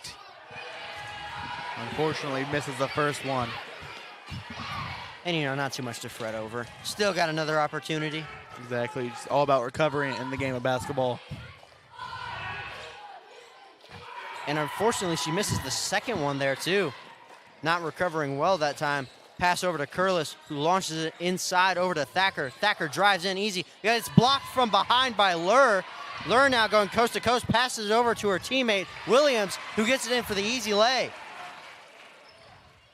Unfortunately, misses the first one. And, you know, not too much to fret over. Still got another opportunity. Exactly. It's all about recovery in the game of basketball. And unfortunately, she misses the second one there, too. Not recovering well that time. Pass over to Curlis, who launches it inside over to Thacker. Thacker drives in easy. Yeah, it's blocked from behind by Lur. Lur now going coast to coast, passes it over to her teammate, Williams, who gets it in for the easy lay.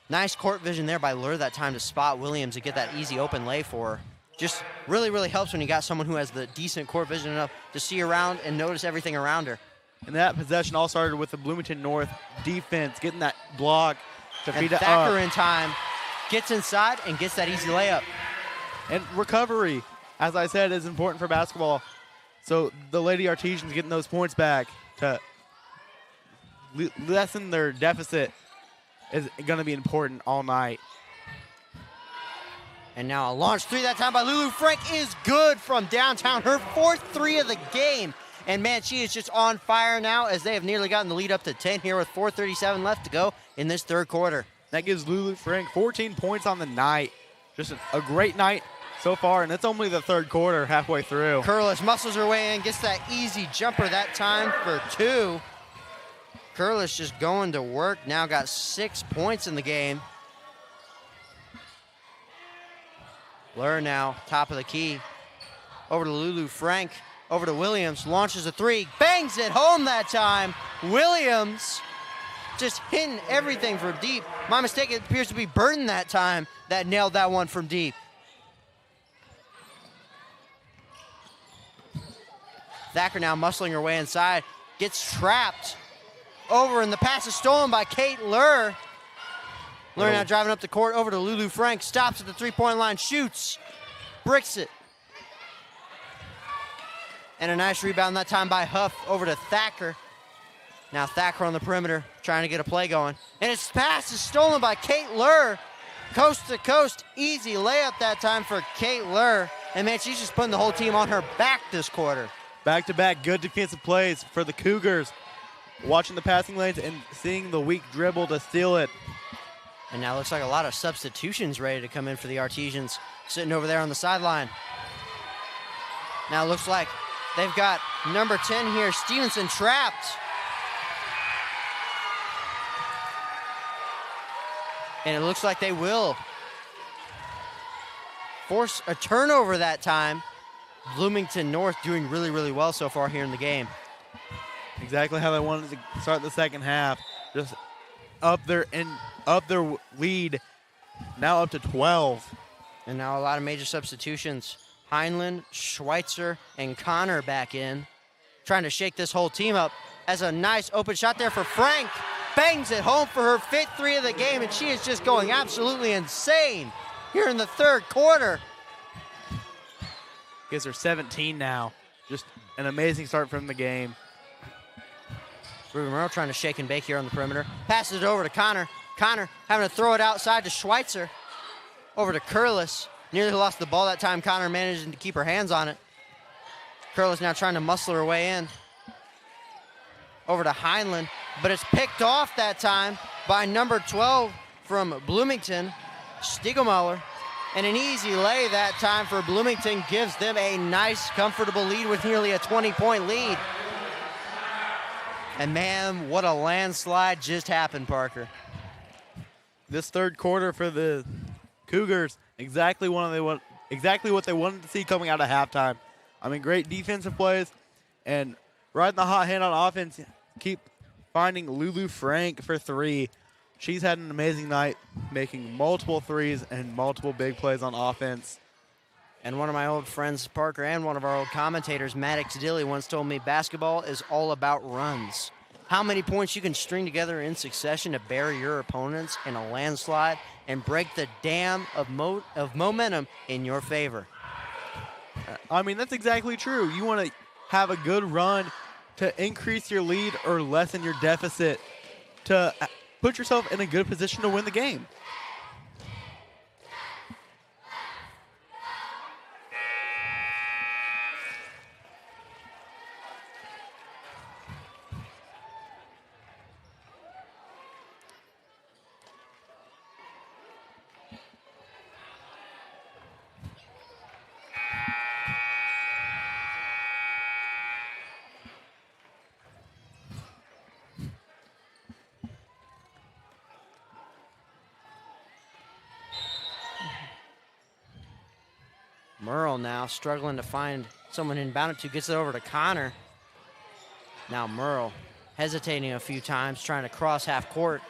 Nice court vision there by Lur that time to spot Williams and get that easy open lay for her. Just really, really helps when you got someone who has the decent court vision enough to see around and notice everything around her. And that possession all started with the Bloomington North defense getting that block to feed it up. Thacker in time gets inside and gets that easy layup. And recovery, as I said, is important for basketball. So the Lady Artesians getting those points back to lessen their deficit is going to be important all night. And now a launch 3 that time by Lulu Frank is good from downtown. Her 4th 3 of the game. And, man, she is just on fire now as they have nearly gotten the lead up to 10 here with 4:37 left to go in this third quarter. That gives Lulu Frank 14 points on the night. Just a great night so far, and it's only the third quarter halfway through. Curlis muscles her way in, gets that easy jumper that time for 2. Curlis just going to work, now got 6 points in the game. Lur now, top of the key. Over to Lulu Frank. Over to Williams, launches a 3, bangs it home that time. Williams just hitting everything from deep. My mistake, it appears to be Burton that time that nailed that one from deep. Thacker now muscling her way inside, gets trapped over, and the pass is stolen by Kate Lur. Lur now driving up the court over to Lulu Frank, stops at the 3-point line, shoots, bricks it. And a nice rebound that time by Huff over to Thacker. Now Thacker on the perimeter trying to get a play going. And his pass is stolen by Kate Lur. Coast to coast, easy layup that time for Kate Lur. And man, she's just putting the whole team on her back this quarter. Back-to-back good defensive plays for the Cougars. Watching the passing lanes and seeing the weak dribble to steal it. And now looks like a lot of substitutions ready to come in for the Artesians, sitting over there on the sideline. Now looks like they've got number 10 here, Stevenson, trapped. And it looks like they will force a turnover that time. Bloomington North doing really, really well so far here in the game. Exactly how they wanted to start the second half. Just up their lead, now up to 12. And now a lot of major substitutions. Heinlein, Schweitzer, and Connor back in, trying to shake this whole team up. As a nice open shot there for Frank. Bangs it home for her 5th 3 of the game, and she is just going absolutely insane here in the third quarter. Gives her 17 now. Just an amazing start from the game. Ruben Monroe trying to shake and bake here on the perimeter. Passes it over to Connor. Connor having to throw it outside to Schweitzer. Over to Curlis. Nearly lost the ball that time. Connor managing to keep her hands on it. Curlis now trying to muscle her way in. Over to Heinlein. But it's picked off that time by number 12 from Bloomington, Stiegelmauer. And an easy lay that time for Bloomington gives them a nice, comfortable lead with nearly a 20-point lead. And man, what a landslide just happened, Parker. This third quarter for the Cougars, exactly what they wanted to see coming out of halftime. I mean, great defensive plays and riding the hot hand on offense, keep finding Lulu Frank for 3. She's had an amazing night, making multiple threes and multiple big plays on offense. And one of my old friends, Parker, and one of our old commentators, Maddox Dilly, once told me basketball is all about runs. How many points you can string together in succession to bury your opponents in a landslide and break the dam of momentum in your favor. I mean, that's exactly true. You want to have a good run to increase your lead or lessen your deficit to put yourself in a good position to win the game. Merle now struggling to find someone inbound it to, gets it over to Connor. Now Merle hesitating a few times, trying to cross half court.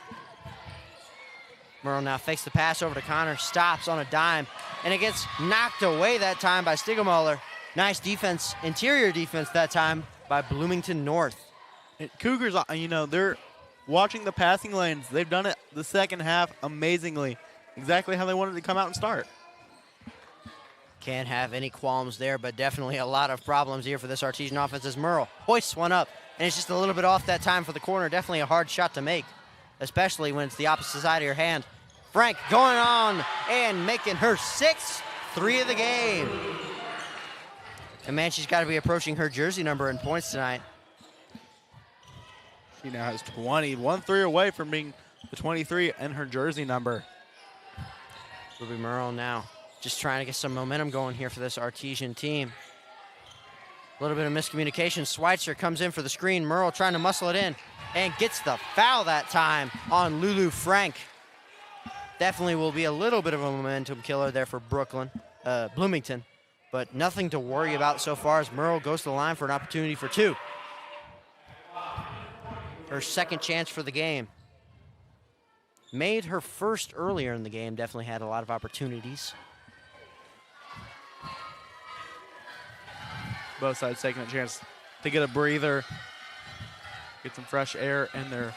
Merle now fakes the pass over to Connor, stops on a dime, and it gets knocked away that time by Stigemuller. Nice defense, interior defense that time by Bloomington North. Cougars, you know, they're watching the passing lanes. They've done it the second half amazingly. Exactly how they wanted to come out and start. Can't have any qualms there, but definitely a lot of problems here for this Artesian offense as Merle hoists one up, and it's just a little bit off that time for the corner. Definitely a hard shot to make, especially when it's the opposite side of your hand. Frank going on and making her 6th 3 of the game. And man, she's got to be approaching her jersey number in points tonight. She now has 20, 1 3 away from being the 23 and her jersey number. Ruby Merle now just trying to get some momentum going here for this Artesian team. A little bit of miscommunication. Schweitzer comes in for the screen. Merle trying to muscle it in and gets the foul that time on Lulu Frank. Definitely will be a little bit of a momentum killer there for Bloomington, but nothing to worry about so far as Merle goes to the line for an opportunity for 2. Her second chance for the game. Made her first earlier in the game, definitely had a lot of opportunities. Both sides taking a chance to get a breather, get some fresh air in their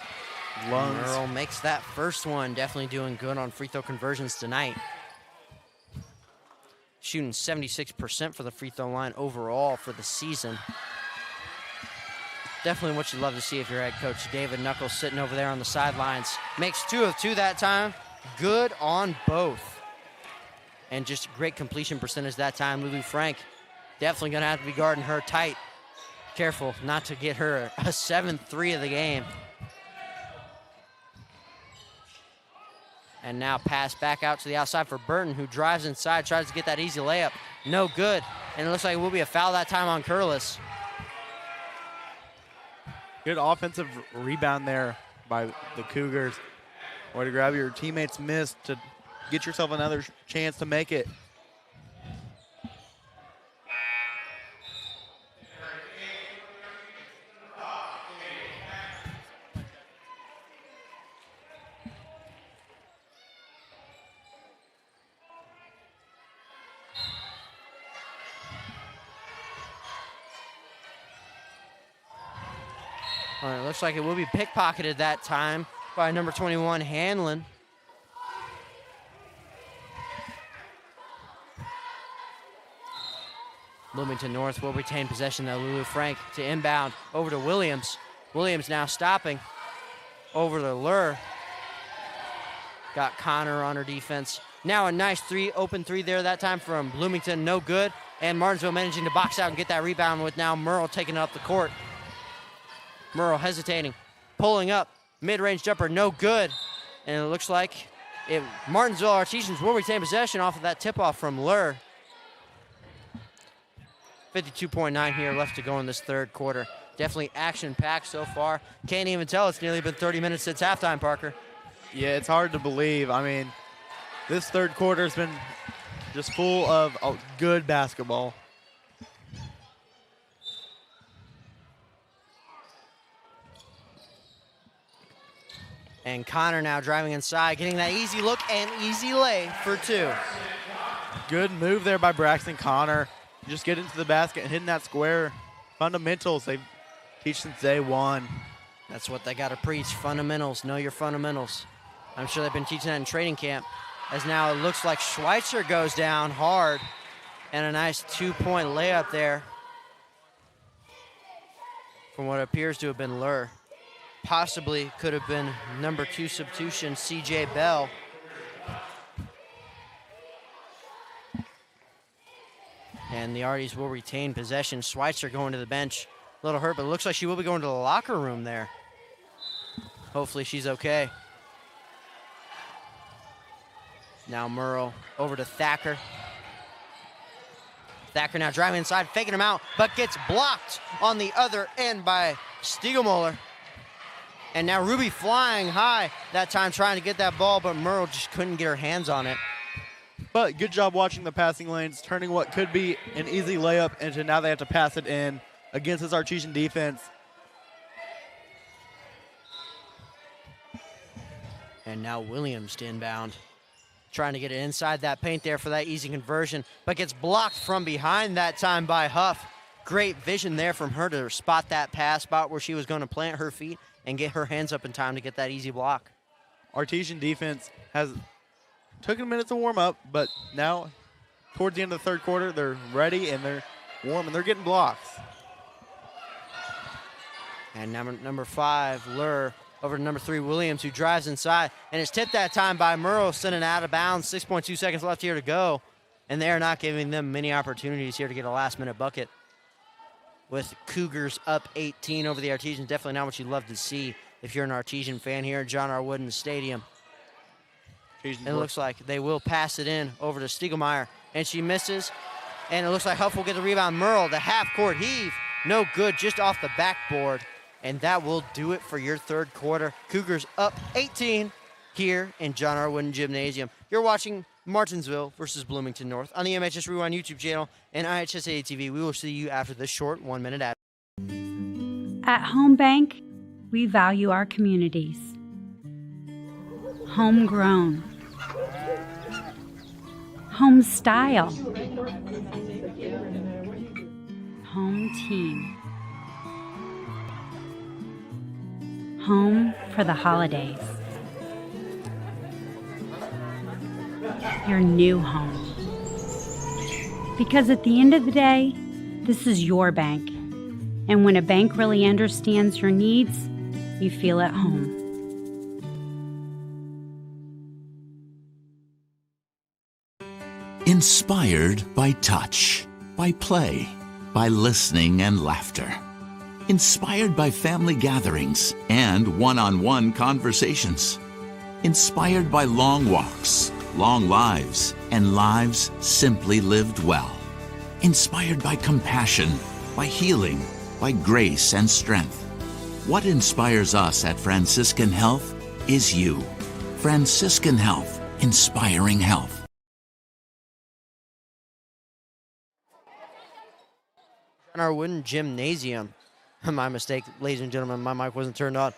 lungs. Merle makes that first one, definitely doing good on free throw conversions tonight. Shooting 76% for the free throw line overall for the season. Definitely what you'd love to see if you're head coach David Knuckles sitting over there on the sidelines. Makes 2 of 2 that time. Good on both. And just great completion percentage that time. Lulu Frank definitely going to have to be guarding her tight. Careful not to get her a 7th 3 of the game. And now pass back out to the outside for Burton, who drives inside, tries to get that easy layup. No good. And it looks like it will be a foul that time on Curlis. Good offensive rebound there by the Cougars. Way to grab your teammate's miss to get yourself another chance to make it. All right, looks like it will be pickpocketed that time by number 21, Hanlon. Bloomington North will retain possession though. Lulu Frank to inbound over to Williams. Williams now stopping over to Lure. Got Connor on her defense. Now a nice open three there that time from Bloomington, no good. And Martinsville managing to box out and get that rebound with now Merle taking it up the court. Merle hesitating, pulling up, mid-range jumper, no good. And it looks like Martinsville Artesians will retain possession off of that tip-off from Lure. 52.9 here left to go in this third quarter. Definitely action-packed so far. Can't even tell it's nearly been 30 minutes since halftime, Parker. Yeah, it's hard to believe. I mean, this third quarter has been just full of good basketball. And Connor now driving inside, getting that easy look and easy lay for 2. Good move there by Braxton Connor. Just get into the basket and hitting that square. Fundamentals they teach since day one. That's what they got to preach, fundamentals. Know your fundamentals. I'm sure they've been teaching that in training camp. As now it looks like Schweitzer goes down hard. And a nice 2-point layup there from what appears to have been Lur. Possibly could have been number 2 substitution, C.J. Bell. And the Arties will retain possession. Schweitzer going to the bench. A little hurt, but it looks like she will be going to the locker room there. Hopefully she's okay. Now Murrow over to Thacker. Thacker now driving inside, faking him out, but gets blocked on the other end by Stiegelmuller. And now Ruby flying high, that time trying to get that ball, but Murrow just couldn't get her hands on it. But good job watching the passing lanes, turning what could be an easy layup into now they have to pass it in against this Artesian defense. And now Williams to inbound. Trying to get it inside that paint there for that easy conversion, but gets blocked from behind that time by Huff. Great vision there from her to spot that pass spot where she was going to plant her feet and get her hands up in time to get that easy block. Artesian defense has taken a minute to warm up, but now towards the end of the third quarter, they're ready and they're warm and they're getting blocks. And number 5, Lur, over to number 3, Williams, who drives inside. And it's tipped that time by Murrow, sending out of bounds. 6.2 seconds left here to go. And they are not giving them many opportunities here to get a last-minute bucket. With Cougars up 18 over the Artesians. Definitely not what you'd love to see if you're an Artesian fan here at John R. Wooden Stadium. And it looks like they will pass it in over to Stiegelmeyer. And she misses. And it looks like Huff will get the rebound. Murrow, the half-court heave. No good, just off the backboard. And that will do it for your third quarter. Cougars up 18 here in John R. Wooden Gymnasium. You're watching Martinsville versus Bloomington North on the MHS Rewind YouTube channel and IHSAA TV. We will see you after this short 1-minute ad. At Home Bank, we value our communities. Homegrown. Home style. Home team. Home for the holidays. Your new home. Because at the end of the day, this is your bank. And when a bank really understands your needs, you feel at home. Inspired by touch, by play, by listening and laughter. Inspired by family gatherings and one-on-one conversations. Inspired by long walks, long lives, and lives simply lived well. Inspired by compassion, by healing, by grace and strength. What inspires us at Franciscan Health is you. Franciscan Health, inspiring health. On our Wooden Gymnasium. My mistake, ladies and gentlemen, my mic wasn't turned on.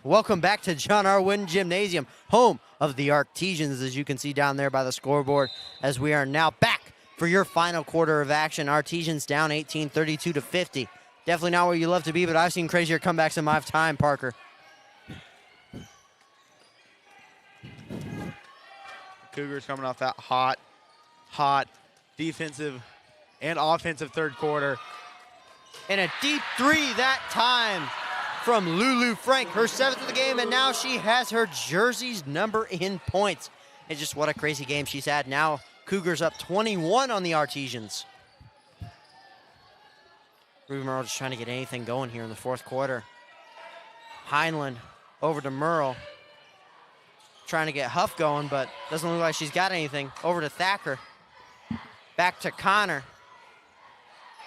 Welcome back to John R. Wooden Gymnasium, home of the Artesians, as you can see down there by the scoreboard, as we are now back for your final quarter of action. Artesians down 18, 32-50. Definitely not where you love to be, but I've seen crazier comebacks in my time, Parker. Cougars coming off that hot defensive and offensive third quarter. And a deep three that time from Lulu Frank, her 7th of the game, and now she has her jersey's number in points. And just what a crazy game she's had. Now Cougars up 21 on the Artesians. Ruby Murrow just trying to get anything going here in the fourth quarter. Heinlein over to Murrow. Trying to get Huff going, but doesn't look like she's got anything. Over to Thacker. Back to Connor.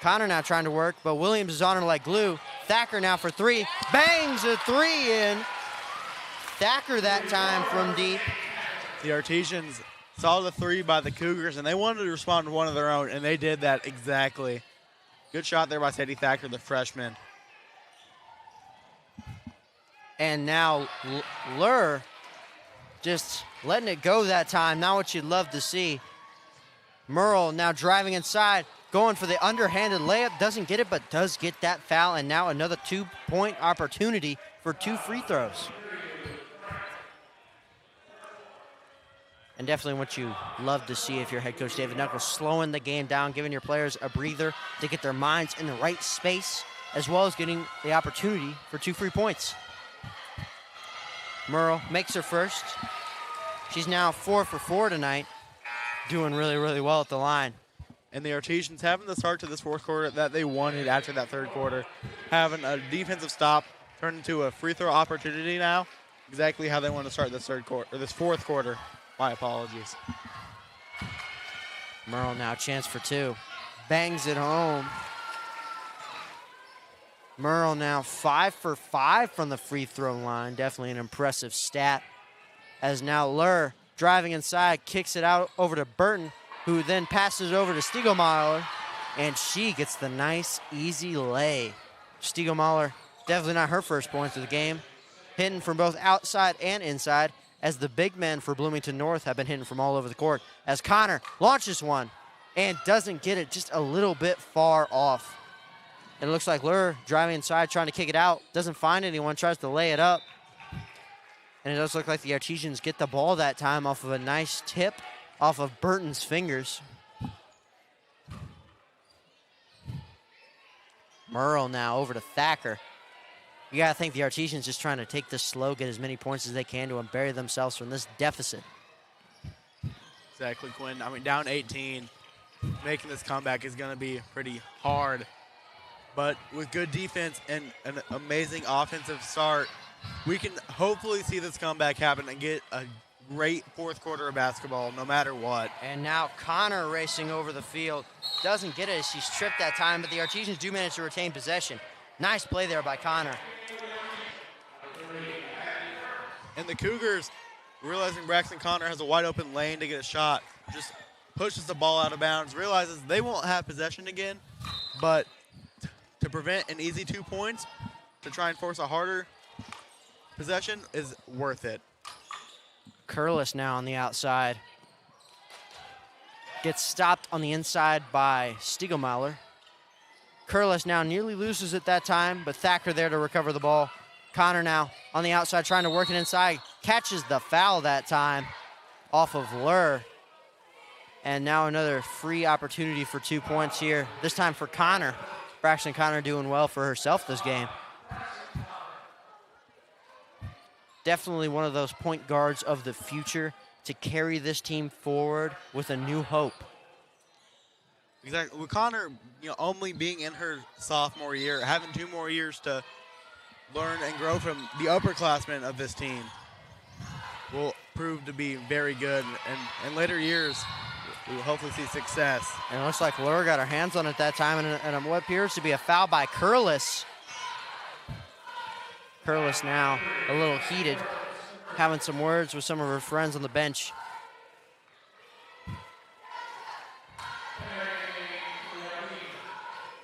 Connor now trying to work, but Williams is on her like glue. Thacker now for 3. Bangs a 3 in. Thacker that time from deep. The Artesians saw the 3 by the Cougars, and they wanted to respond to one of their own, and they did that exactly. Good shot there by Sadie Thacker, the freshman. And now Lur just letting it go that time. Not what you'd love to see. Merle now driving inside, going for the underhanded layup. Doesn't get it, but does get that foul. And now another 2-point opportunity for 2 free throws. And definitely what you love to see if you're head coach David Knuckles, slowing the game down, giving your players a breather to get their minds in the right space, as well as getting the opportunity for 2 free points. Merle makes her first. She's now 4 for 4 tonight, doing really, really well at the line. And the Artesians having the start to this fourth quarter that they wanted after that third quarter, having a defensive stop turned into a free throw opportunity now, exactly how they want to start this fourth quarter. My apologies. Merle now chance for 2. Bangs it home. Merle now 5 for 5 from the free throw line. Definitely an impressive stat. As now Lur driving inside, kicks it out over to Burton, who then passes over to Stiegelmauer, and she gets the nice, easy lay. Stiegelmauer, definitely not her first points of the game. Hitting from both outside and inside, as the big men for Bloomington North have been hitting from all over the court. As Connor launches one and doesn't get it, just a little bit far off. And it looks like Lur driving inside, trying to kick it out. Doesn't find anyone, tries to lay it up. And it does look like the Artesians get the ball that time off of a nice tip off of Burton's fingers. Merle now over to Thacker. You got to think the Artesians just trying to take this slow, get as many points as they can to bury themselves from this deficit. Exactly, Quinn. I mean, down 18, making this comeback is going to be pretty hard. But with good defense and an amazing offensive start, we can hopefully see this comeback happen and get a great fourth quarter of basketball no matter what. And now Connor racing over the field. Doesn't get it as she's tripped that time, but the Artesians do manage to retain possession. Nice play there by Connor. And the Cougars, realizing Braxton Connor has a wide open lane to get a shot, just pushes the ball out of bounds, realizes they won't have possession again, but to prevent an easy 2 points, to try and force a harder possession is worth it. Curlis now on the outside. Gets stopped on the inside by Stiegelmauer. Curlis now nearly loses it that time, but Thacker there to recover the ball. Connor now on the outside trying to work it inside. Catches the foul that time off of Lur. And now another free opportunity for 2 points here, this time for Connor. Braxton Connor doing well for herself this game. Definitely one of those point guards of the future to carry this team forward with a new hope. Exactly. With Connor, only being in her sophomore year, having 2 more years to learn and grow from the upperclassmen of this team will prove to be very good. And in later years, we will hopefully see success. And it looks like Lur got her hands on it that time, and what appears to be a foul by Curlis. Curlis now a little heated, having some words with some of her friends on the bench.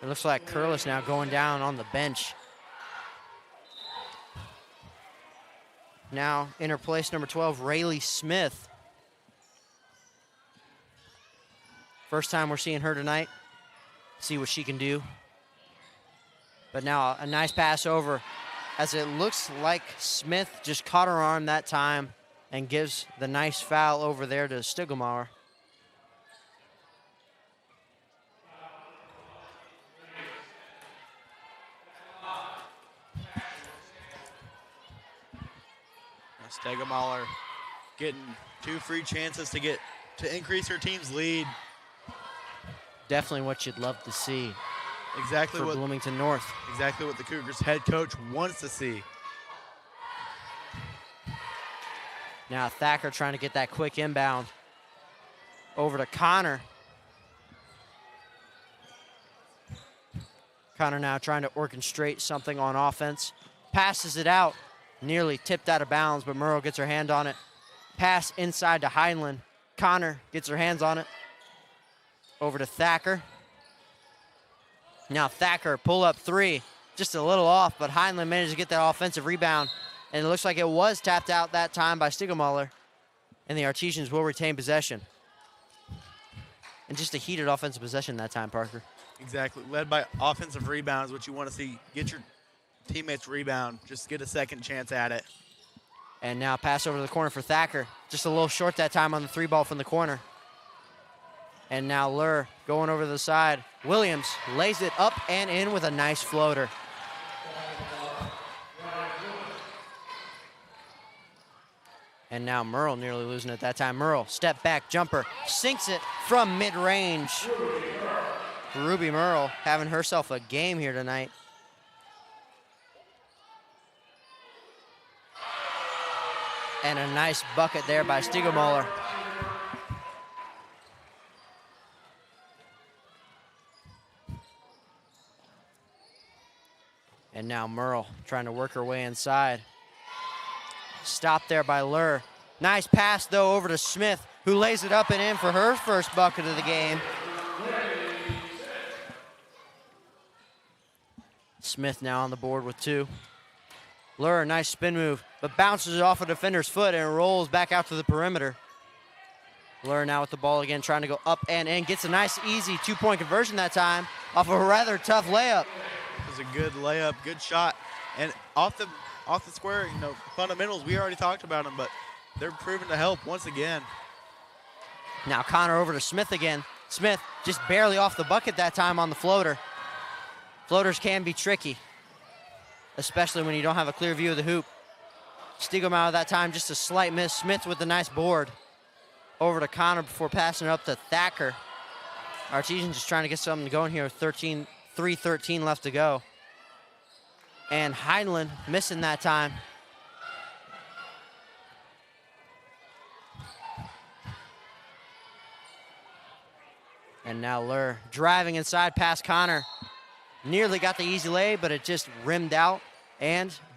It looks like Curlis now going down on the bench. Now in her place, number 12, Rayleigh Smith. First time we're seeing her tonight. See what she can do. But now a nice pass over, as it looks like Smith just caught her arm that time and gives the nice foul over there to Stiegelmauer. Stiegelmauer getting 2 free chances to increase her team's lead. Definitely what you'd love to see. Exactly for what Bloomington North. Exactly what the Cougars head coach wants to see. Now Thacker trying to get that quick inbound over to Connor. Connor now trying to orchestrate something on offense. Passes it out. Nearly tipped out of bounds, but Merle gets her hand on it. Pass inside to Heinlein. Connor gets her hands on it. Over to Thacker. Now Thacker, pull up 3. Just a little off, but Heinlein managed to get that offensive rebound. And it looks like it was tapped out that time by Stiegelmuller. And the Artesians will retain possession. And just a heated offensive possession that time, Parker. Exactly. Led by offensive rebounds, which you want to see. Get your teammates rebound. Just get a second chance at it. And now pass over to the corner for Thacker. Just a little short that time on the 3-ball from the corner. And now Lur going over to the side. Williams lays it up and in with a nice floater. And now Merle nearly losing it that time. Merle, step back jumper, sinks it from mid-range. Ruby Merle having herself a game here tonight. And a nice bucket there by Stiegelmuller. And now Merle trying to work her way inside. Stopped there by Lur. Nice pass, though, over to Smith, who lays it up and in for her first bucket of the game. Smith now on the board with 2. Lur, nice spin move, but bounces it off a defender's foot and rolls back out to the perimeter. Lur now with the ball again, trying to go up and in. Gets a nice, easy 2-point conversion that time off a rather tough layup. It was a good layup, good shot. And off the square, fundamentals, we already talked about them, but they're proving to help once again. Now Connor over to Smith again. Smith just barely off the bucket that time on the floater. Floaters can be tricky, especially when you don't have a clear view of the hoop. Stiegelmauer that time, just a slight miss. Smith with a nice board. Over to Connor before passing it up to Thacker. Artesians just trying to get something going here. 3:13 left to go. And Heinlein missing that time. And now Lur driving inside past Connor. Nearly got the easy lay, but it just rimmed out.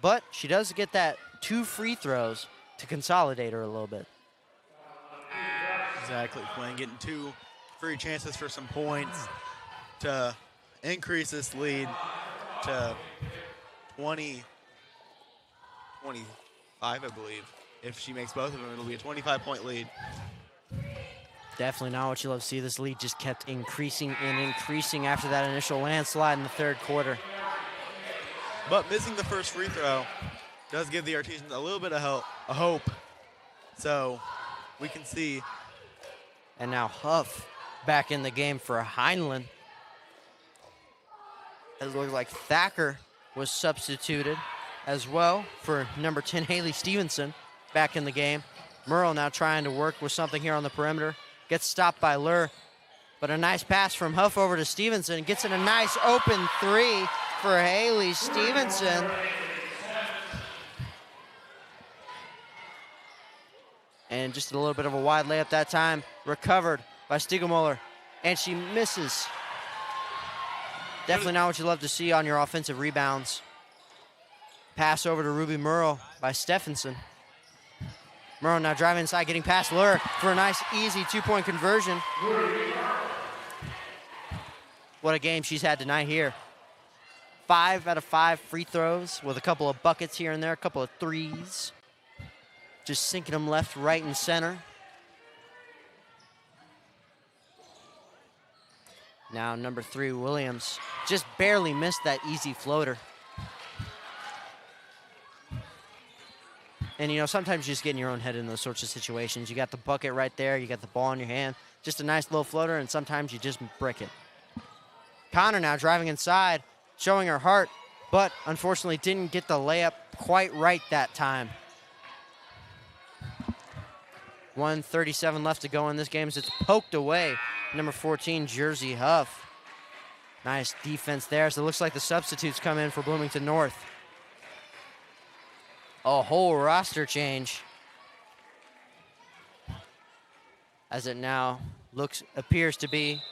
But she does get that 2 free throws to consolidate her a little bit. Exactly, Quinn getting 2 free chances for some points to increase this lead to 25, I believe. If she makes both of them, it'll be a 25-point lead. Definitely not what you love to see. This lead just kept increasing and increasing after that initial landslide in the 3rd quarter. But missing the first free throw does give the Artesians a little bit of hope. So we can see. And now Huff back in the game for Heinlein. It looks like Thacker was substituted as well for number 10, Haley Stevenson, back in the game. Merle now trying to work with something here on the perimeter. Gets stopped by Lur, but a nice pass from Huff over to Stevenson. Gets in a nice open 3 for Haley Stevenson. And just a little bit of a wide layup that time. Recovered by Stiegelmuller, and she misses. Definitely not what you love to see on your offensive rebounds. Pass over to Ruby Merle by Stephenson. Merle now driving inside, getting past Lur for a nice, easy 2-point conversion. What a game she's had tonight here. 5 out of 5 free throws with a couple of buckets here and there, a couple of threes. Just sinking them left, right, and center. Now number 3, Williams, just barely missed that easy floater. And, sometimes you just get in your own head in those sorts of situations. You got the bucket right there. You got the ball in your hand. Just a nice little floater, and sometimes you just brick it. Connor now driving inside, showing her heart, but unfortunately didn't get the layup quite right that time. 1:37 left to go in this game as it's poked away. Number 14, Jersey Huff. Nice defense there. So it looks like the substitutes come in for Bloomington North. A whole roster change. As it now appears to be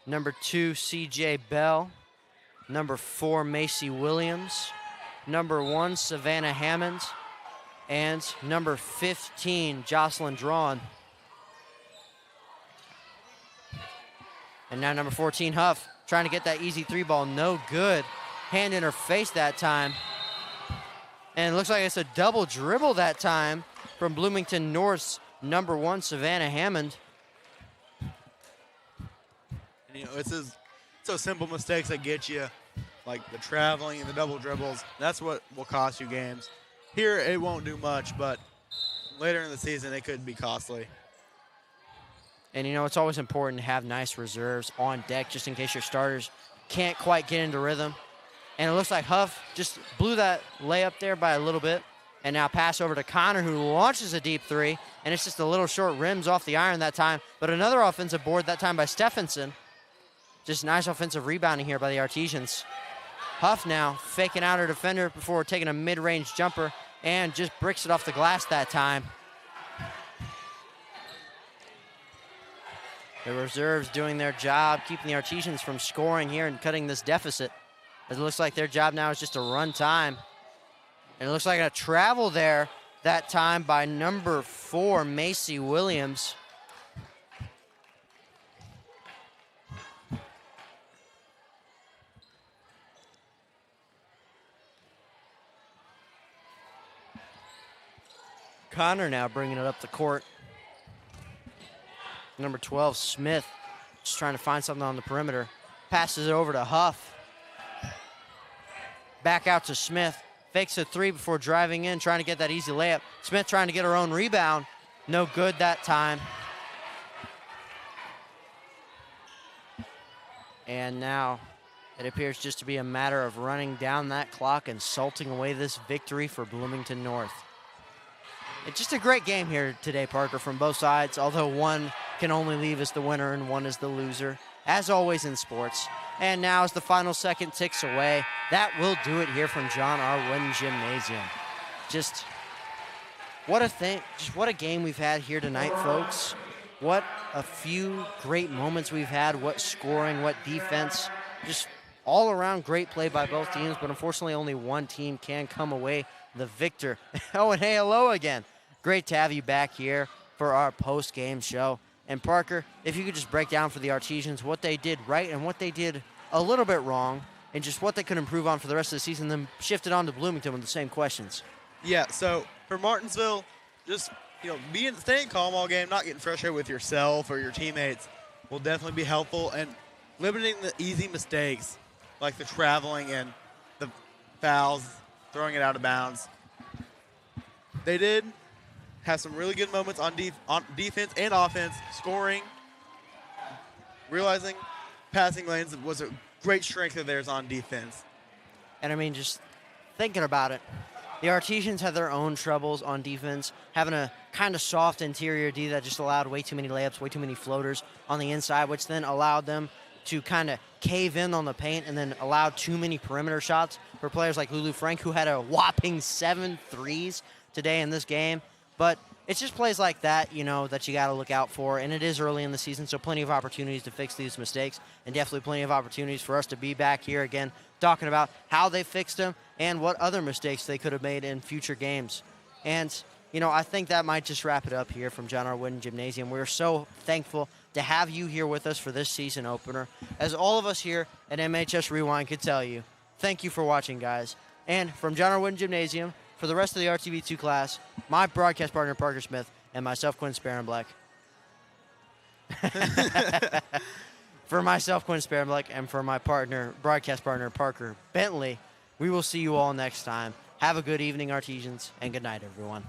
number 2, CJ Bell. Number 4, Macy Williams. Number 1, Savannah Hammond. And number 15, Jocelyn Drawn. And now number 14, Huff, trying to get that easy 3-ball. No good. Hand in her face that time. And it looks like it's a double dribble that time from Bloomington North's number 1, Savannah Hammond. And, it's those simple mistakes that get you, like the traveling and the double dribbles. That's what will cost you games. Here, it won't do much, but later in the season, it could be costly. And, it's always important to have nice reserves on deck just in case your starters can't quite get into rhythm. And it looks like Huff just blew that layup there by a little bit. And now pass over to Connor, who launches a deep three. And it's just a little short rims off the iron that time. But another offensive board that time by Stephenson. Just nice offensive rebounding here by the Artesians. Huff now faking out her defender before taking a mid-range jumper and just bricks it off the glass that time. The reserves doing their job, keeping the Artesians from scoring here and cutting this deficit. It looks like their job now is just to run time. And it looks like a travel there that time by number 4, Macy Williams. Connor now bringing it up the court. Number 12, Smith, just trying to find something on the perimeter. Passes it over to Huff. Back out to Smith. Fakes a three before driving in, trying to get that easy layup. Smith trying to get her own rebound. No good that time. And now it appears just to be a matter of running down that clock and salting away this victory for Bloomington North. It's just a great game here today, Parker, from both sides, although one can only leave as the winner and one is the loser, as always in sports. And now as the final second ticks away, that will do it here from John R. Wooden Gymnasium. Just what a game we've had here tonight, folks. What a few great moments we've had, what scoring, what defense, just all around great play by both teams, but unfortunately only one team can come away the victor. Oh, and hey, hello again. Great to have you back here for our post-game show. And Parker, if you could just break down for the Artesians what they did right and what they did a little bit wrong, and just what they could improve on for the rest of the season, then shift it on to Bloomington with the same questions. Yeah, so for Martinsville, just staying calm all game, not getting frustrated with yourself or your teammates will definitely be helpful, and limiting the easy mistakes like the traveling and the fouls, throwing it out of bounds. They did have some really good moments on defense and offense, scoring, realizing passing lanes was a great strength of theirs on defense. And I mean, just thinking about it, the Artesians had their own troubles on defense, having a kind of soft interior D that just allowed way too many layups, way too many floaters on the inside, which then allowed them to kind of cave in on the paint and then allowed too many perimeter shots for players like Lulu Frank, who had a whopping 7 threes today in this game. But it's just plays like that, that you got to look out for. And it is early in the season, so plenty of opportunities to fix these mistakes, and definitely plenty of opportunities for us to be back here again talking about how they fixed them and what other mistakes they could have made in future games. And, I think that might just wrap it up here from John R. Wooden Gymnasium. We're so thankful to have you here with us for this season opener. As all of us here at MHS Rewind could tell you, thank you for watching, guys. And from John R. Wooden Gymnasium, for the rest of the RTV2 class, my broadcast partner, Parker Smith, and myself, Quinn Sparenblack. For myself, Quinn Sparenblack, and for my broadcast partner, Parker Bentley, we will see you all next time. Have a good evening, Artesians, and good night, everyone.